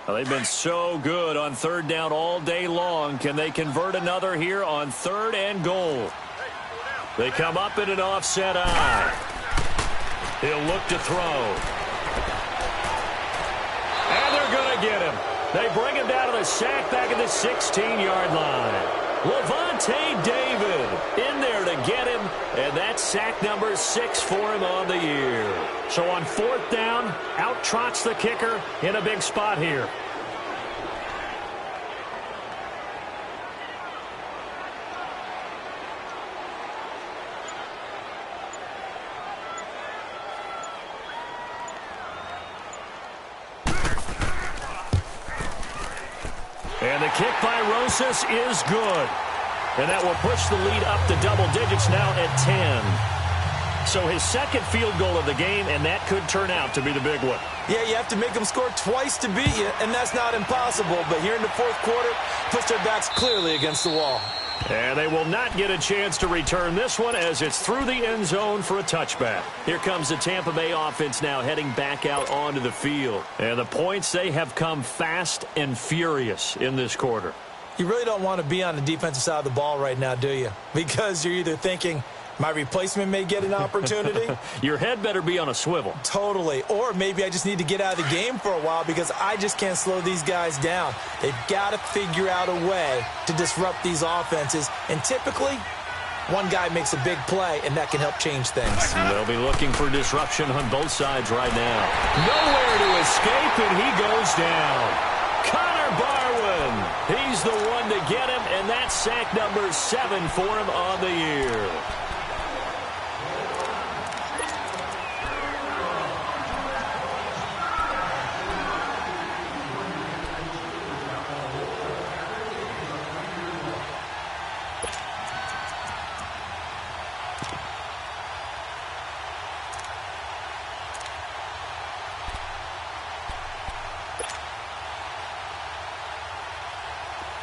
Well, they've been so good on 3rd down all day long. Can they convert another here on 3rd and goal? They come up in an offset eye. He'll look to throw. And they're going to get him. They bring him down to the sack back at the 16-yard line. Levante David in there to get him, and that's sack number 6 for him on the year. So on 4th down, out trots the kicker in a big spot here. And the kick by Rosas is good. And that will push the lead up to double digits now at 10. So his 2nd field goal of the game, and that could turn out to be the big one. Yeah, you have to make them score twice to beat you, and that's not impossible. But here in the 4th quarter, push their backs clearly against the wall. And they will not get a chance to return this one as it's through the end zone for a touchback. Here comes the Tampa Bay offense now heading back out onto the field. And the points, they have come fast and furious in this quarter. You really don't want to be on the defensive side of the ball right now, do you? Because you're either thinking, my replacement may get an opportunity. Your head better be on a swivel. Totally. Or maybe I just need to get out of the game for a while because I just can't slow these guys down. They've got to figure out a way to disrupt these offenses. And typically, one guy makes a big play, and that can help change things. They'll be looking for disruption on both sides right now. Nowhere to escape, and he goes down. Connor Barwin, he's the one to get him, and that's sack number 7 for him on the year.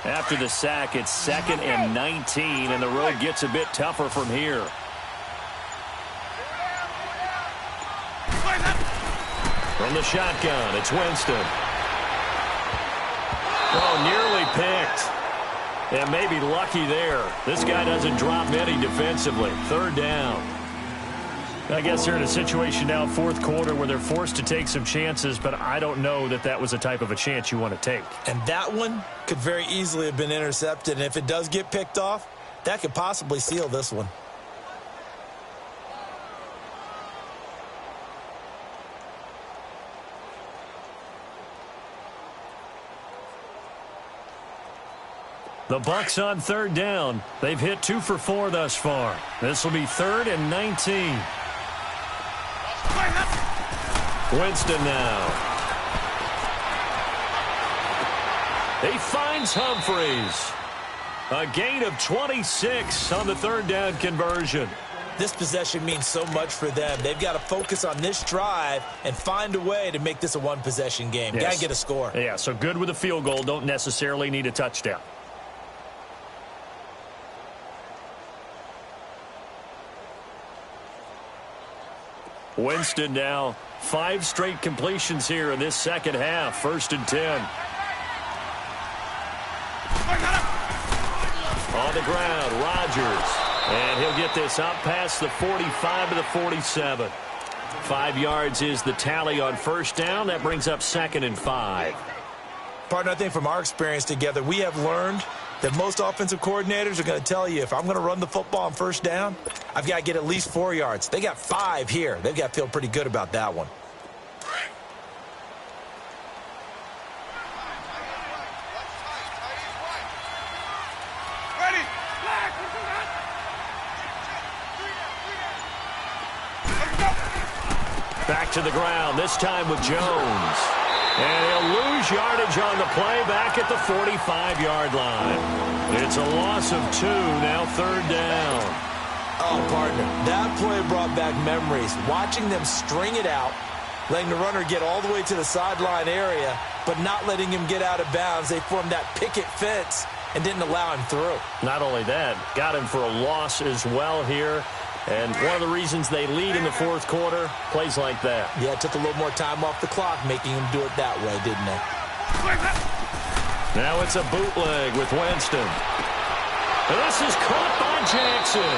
After the sack, it's 2nd and 19, and the road gets a bit tougher from here. From the shotgun, it's Winston. Oh, nearly picked. And maybe lucky there. This guy doesn't drop many defensively. 3rd down. I guess they're in a situation now, 4th quarter, where they're forced to take some chances, but I don't know that that was the type of a chance you want to take. And that one could very easily have been intercepted, and if it does get picked off, that could possibly seal this one. The Bucs on 3rd down. They've hit 2 for 4 thus far. This will be 3rd and 19. Winston now. He finds Humphreys. A gain of 26 on the 3rd down conversion. This possession means so much for them. They've got to focus on this drive and find a way to make this a one-possession game. Yes. Got to get a score. Yeah, so good with a field goal. Don't necessarily need a touchdown. Winston now 5 straight completions here in this second half. 1st and 10. On the ground, Rodgers. And he'll get this up past the 45 to the 47. 5 yards is the tally on 1st down. That brings up 2nd and 5. Partner, I think from our experience together, we have learned that most offensive coordinators are going to tell you, if I'm going to run the football on 1st down, I've got to get at least 4 yards. They got 5 here. They've got to feel pretty good about that one. Back to the ground, this time with Jones. And he'll lose yardage on the play back at the 45-yard line. It's a loss of 2, now 3rd down. Oh, partner, that play brought back memories. Watching them string it out, letting the runner get all the way to the sideline area, but not letting him get out of bounds. They formed that picket fence and didn't allow him through. Not only that, got him for a loss as well here. And one of the reasons they lead in the 4th quarter, plays like that. Yeah, it took a little more time off the clock, making him do it that way, didn't it? Now it's a bootleg with Winston. And this is caught by Jackson.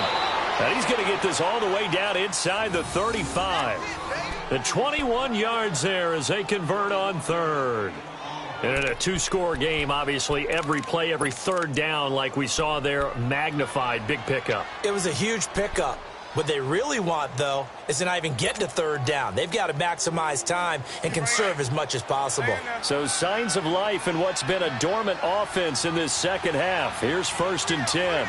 And he's going to get this all the way down inside the 35. The 21 yards there as they convert on 3rd. And in a 2-score game, obviously, every play, every 3rd down, like we saw there, magnified. Big pickup. It was a huge pickup. What they really want, though, is to not even get to 3rd down. They've got to maximize time and conserve as much as possible. So signs of life in what's been a dormant offense in this second half. Here's 1st and 10.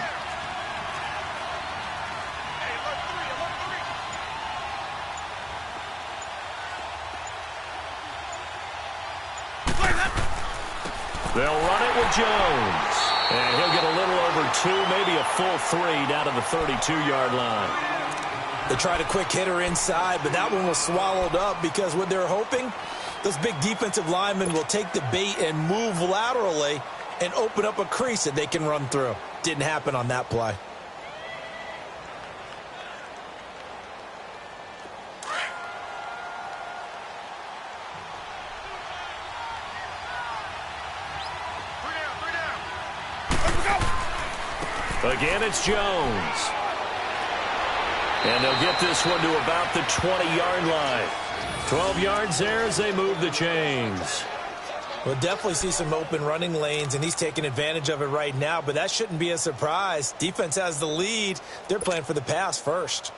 They'll run it with Jones. And he'll get a little over 2, maybe a full 3 down to the 32-yard line. They tried a quick hitter inside, but that one was swallowed up because what they're hoping, those big defensive linemen will take the bait and move laterally and open up a crease that they can run through. Didn't happen on that play. Again, it's Jones. And they'll get this one to about the 20-yard line. 12 yards there as they move the chains. We'll definitely see some open running lanes, and he's taking advantage of it right now, but that shouldn't be a surprise. Defense has the lead. They're playing for the pass first.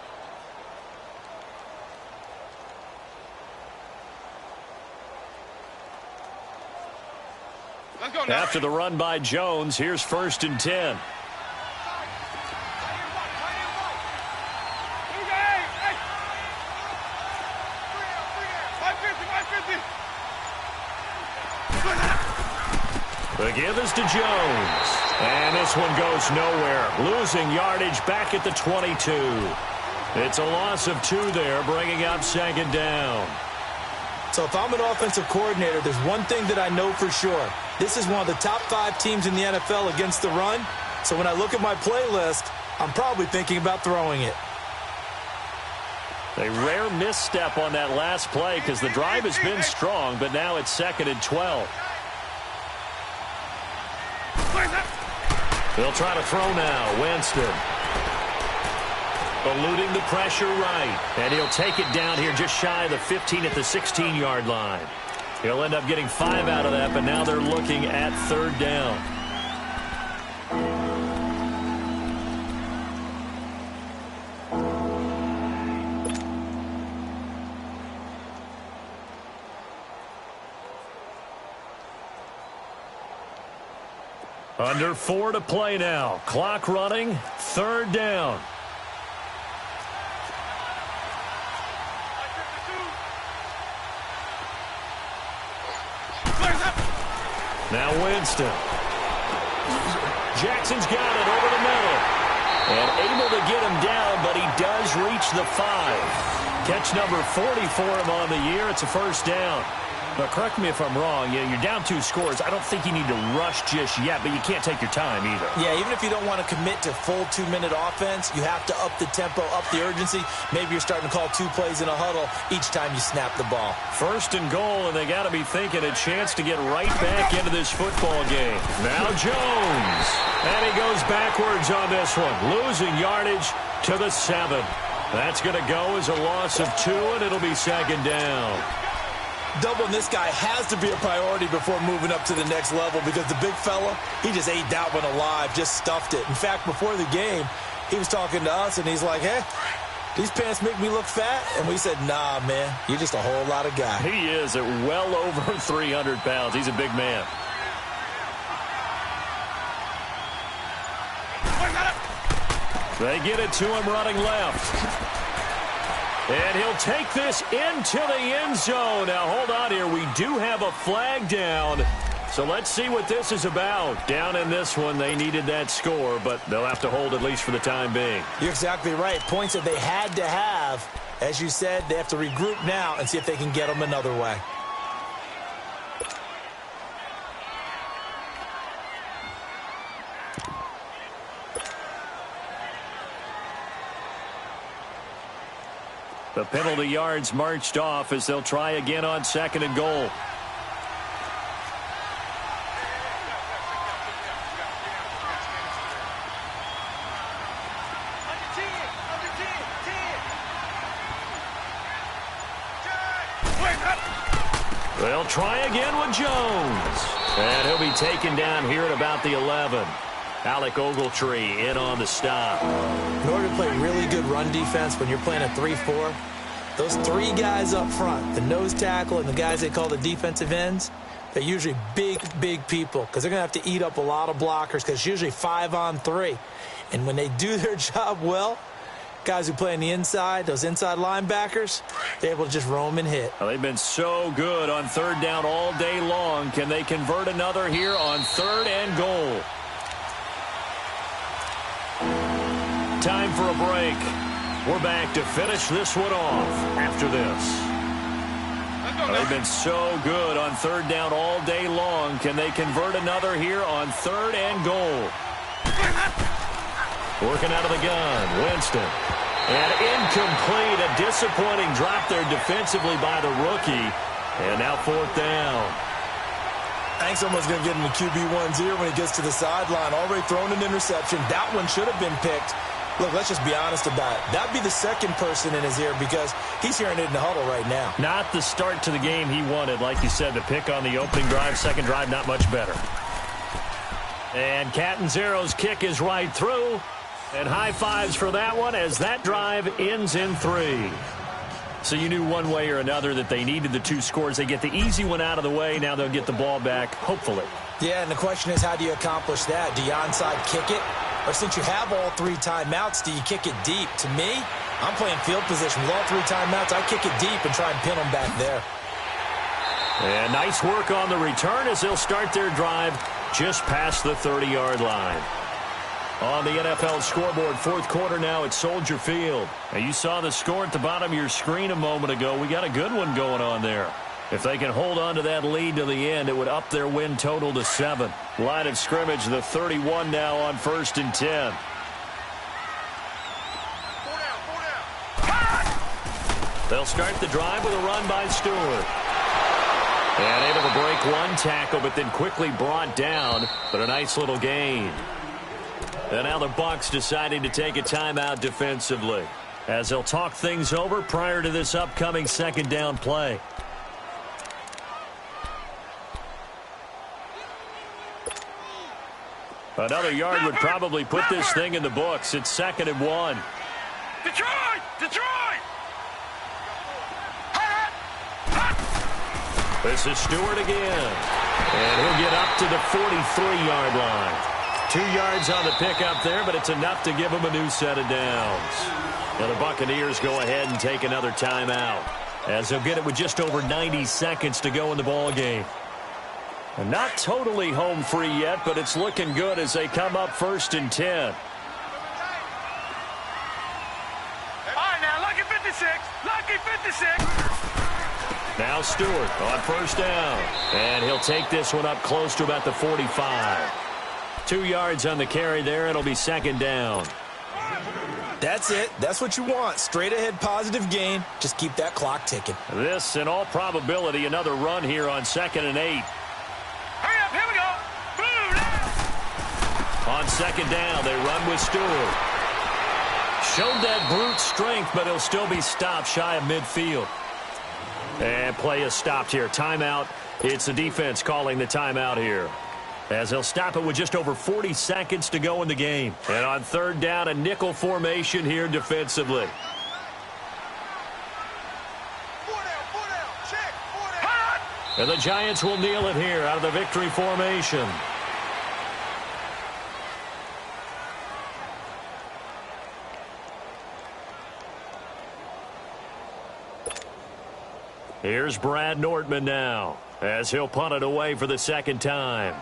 After the run by Jones, here's 1st and 10. The give is to Jones. And this one goes nowhere. Losing yardage back at the 22. It's a loss of 2 there, bringing up 2nd down. So if I'm an offensive coordinator, there's one thing that I know for sure. This is one of the top 5 teams in the NFL against the run. So when I look at my playlist, I'm probably thinking about throwing it. A rare misstep on that last play because the drive has been strong, but now it's 2nd and 12. They'll try to throw now. Winston. Eluding the pressure right. And he'll take it down here just shy of the 15 at the 16-yard line. He'll end up getting 5 out of that, but now they're looking at 3rd down. Under 4 to play now. Clock running. 3rd down. Now Winston. Jackson's got it over the middle. And able to get him down, but he does reach the 5. Catch number 40 for him on the year. It's a first down. Now, correct me if I'm wrong. You're down 2 scores. I don't think you need to rush just yet, but you can't take your time either. Yeah, even if you don't want to commit to full 2-minute offense, you have to up the tempo, up the urgency. Maybe you're starting to call 2 plays in a huddle each time you snap the ball. First and goal, and they got to be thinking a chance to get right back into this football game. Now Jones. And he goes backwards on this one, losing yardage to the 7. That's going to go as a loss of 2, and it'll be second down. Doubling this guy has to be a priority before moving up to the next level because the big fella, he just ate that one alive, just stuffed it. In fact, before the game, he was talking to us, and he's like, hey, these pants make me look fat? And we said, nah, man, you're just a whole lot of guy. He is at well over 300 pounds. He's a big man. They get it to him running left. And he'll take this into the end zone. Now, hold on here. We do have a flag down. So let's see what this is about. Down in this one, they needed that score, but they'll have to hold at least for the time being. You're exactly right. Points that they had to have. As you said, they have to regroup now and see if they can get them another way. The penalty yards marched off as they'll try again on second and goal. They'll try again with Jones. And he'll be taken down here at about the 11. Alec Ogletree in on the stop. In order to play really good run defense when you're playing a 3-4, those 3 guys up front, the nose tackle and the guys they call the defensive ends, they're usually big, big people because they're going to have to eat up a lot of blockers because it's usually 5-on-3. And when they do their job well, guys who play on the inside, those inside linebackers, they're able to just roam and hit. Well, they've been so good on third down all day long. Can they convert another here on third and goal? Time for a break. We're back to finish this one off after this. They've been so good on third down all day long. Can they convert another here on third and goal? Working out of the gun, Winston. And incomplete, a disappointing drop there defensively by the rookie. And now fourth down. I think someone's going to get in the QB1's ear when he gets to the sideline. Already thrown an interception. That one should have been picked. Look, let's just be honest about it. That'd be the second person in his ear because he's hearing it in the huddle right now. Not the start to the game he wanted. Like you said, the pick on the opening drive, second drive, not much better. And Catanzaro's kick is right through. And high fives for that one as that drive ends in 3. So you knew one way or another that they needed the 2 scores. They get the easy one out of the way. Now they'll get the ball back, hopefully. Yeah, and the question is, how do you accomplish that? Do you onside kick it? Or since you have all 3 timeouts, do you kick it deep? To me, I'm playing field position. With all 3 timeouts, I kick it deep and try and pin them back there. And nice work on the return as they'll start their drive just past the 30-yard line. On the NFL scoreboard, fourth quarter now at Soldier Field. Now, you saw the score at the bottom of your screen a moment ago. We got a good one going on there. If they can hold on to that lead to the end, it would up their win total to 7. Line of scrimmage, the 31 now on 1st and 10. They'll start the drive with a run by Stewart. And able to break one tackle, but then quickly brought down. But a nice little gain. And now the Bucs deciding to take a timeout defensively as they'll talk things over prior to this upcoming second down play. Another yard would probably put this thing in the books. It's 2nd and 1. Detroit! Detroit! This is Stewart again. And he'll get up to the 43-yard line. 2 yards on the pickup there, but it's enough to give them a new set of downs. Now the Buccaneers go ahead and take another timeout as they'll get it with just over 90 seconds to go in the ball game. And not totally home free yet, but it's looking good as they come up 1st and 10. 56. Lucky 56. Now Stewart on first down. And he'll take this one up close to about the 45. 2 yards on the carry there. It'll be second down. That's it. That's what you want. Straight ahead positive gain. Just keep that clock ticking. This, in all probability, another run here on 2nd and 8. Hurry up, here we go. Boom. On second down, they run with Stewart. Showed that brute strength, but he'll still be stopped shy of midfield. And play is stopped here. Timeout. It's the defense calling the timeout here, as they'll stop it with just over 40 seconds to go in the game. And on third down, a nickel formation here defensively. And the Giants will kneel it here out of the victory formation. Here's Brad Nortman now, as he'll punt it away for the second time.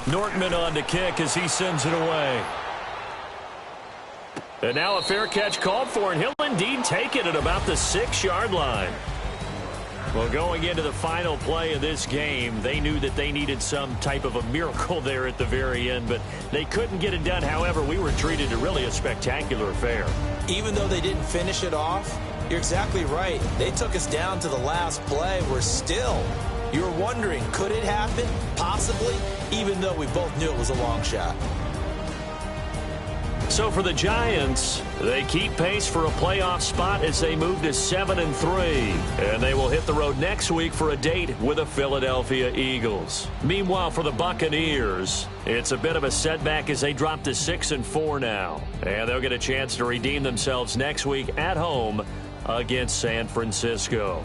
Nortman on to kick as he sends it away. And now a fair catch called for, and he'll indeed take it at about the 6-yard line. Well, going into the final play of this game, they knew that they needed some type of a miracle there at the very end, but they couldn't get it done. However, we were treated to really a spectacular affair. Even though they didn't finish it off, you're exactly right. They took us down to the last play. We're still... You're wondering, could it happen? Possibly, even though we both knew it was a long shot. So for the Giants, they keep pace for a playoff spot as they move to 7-3. And they will hit the road next week for a date with the Philadelphia Eagles. Meanwhile, for the Buccaneers, it's a bit of a setback as they drop to 6-4 now. And they'll get a chance to redeem themselves next week at home against San Francisco.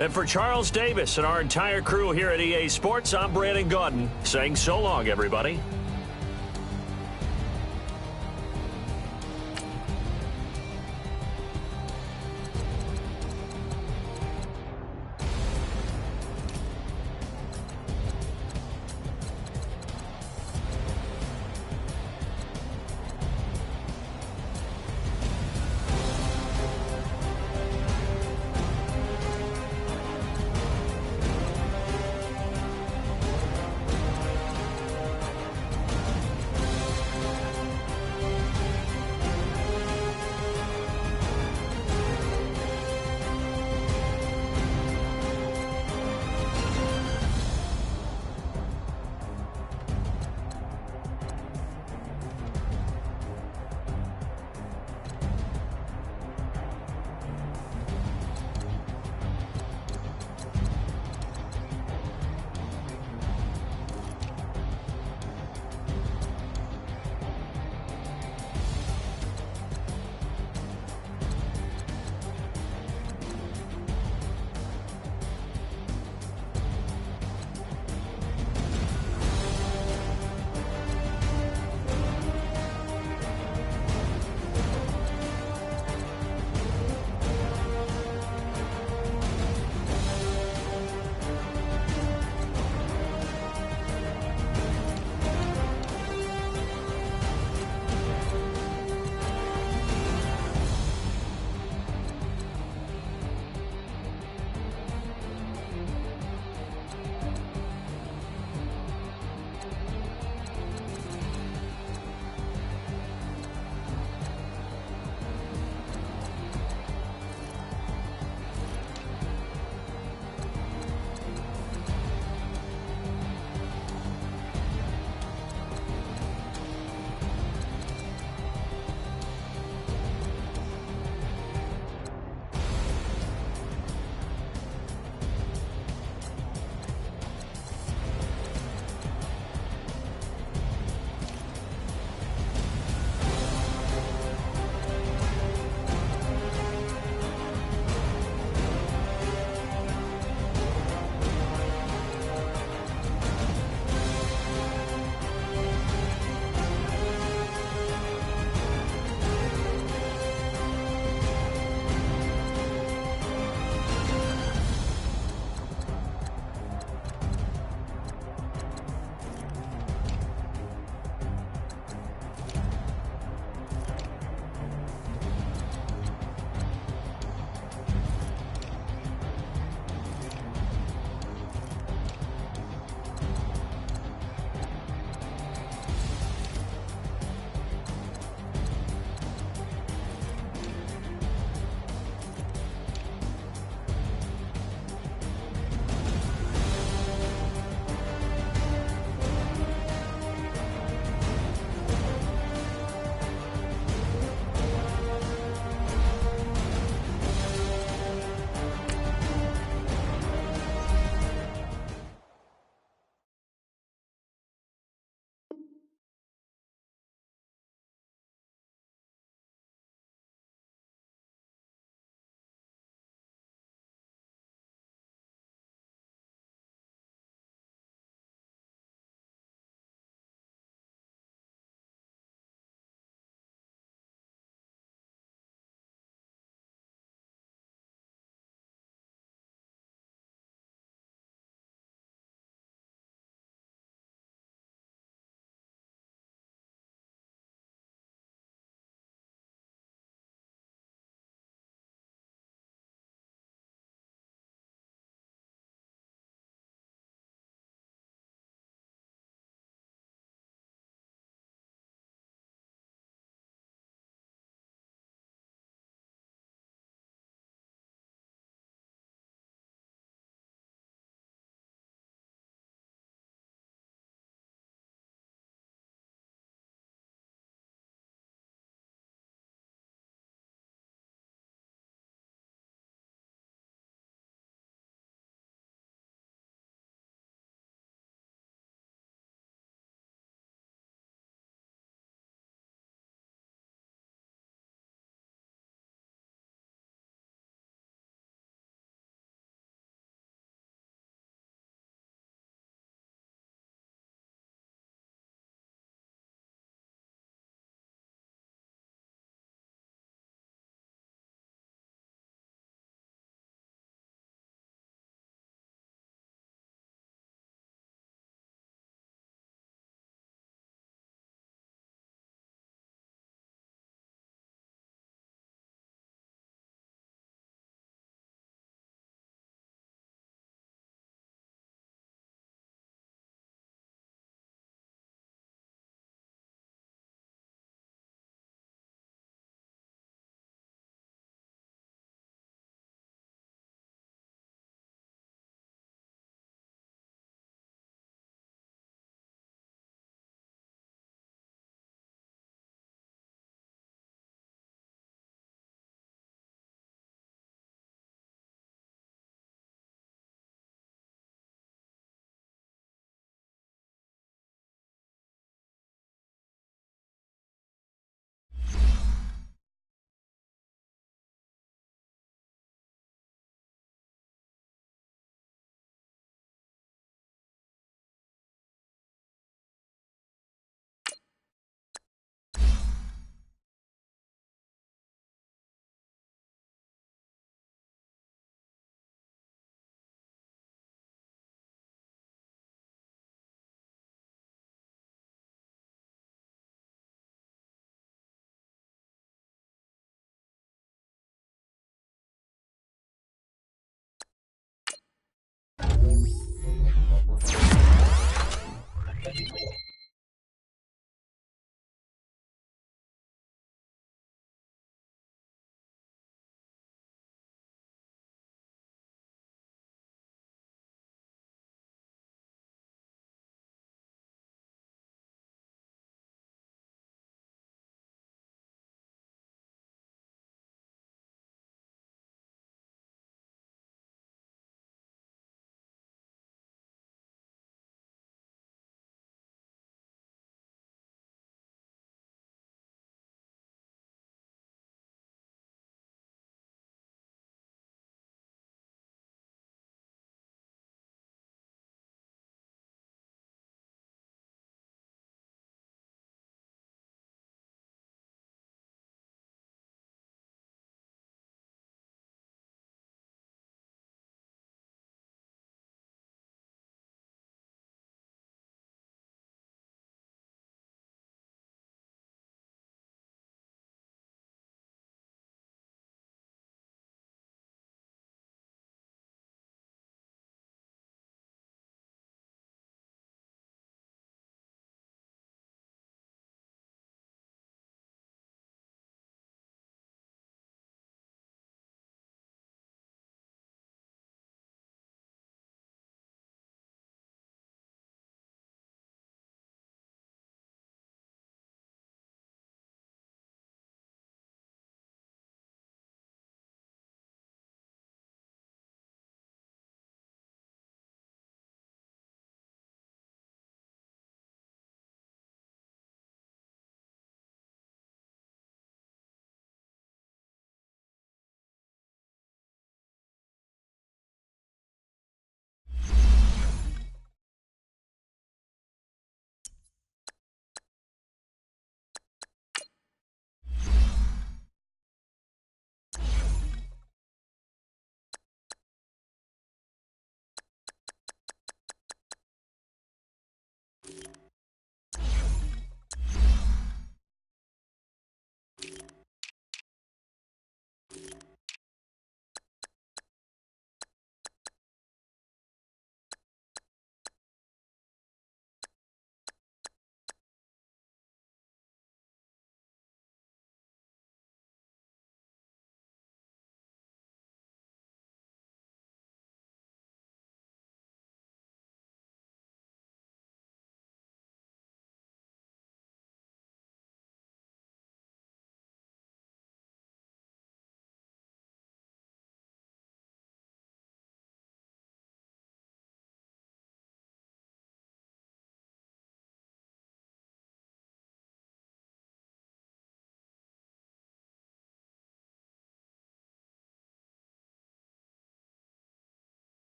And for Charles Davis and our entire crew here at EA Sports, I'm Brandon Gaudin saying so long, everybody.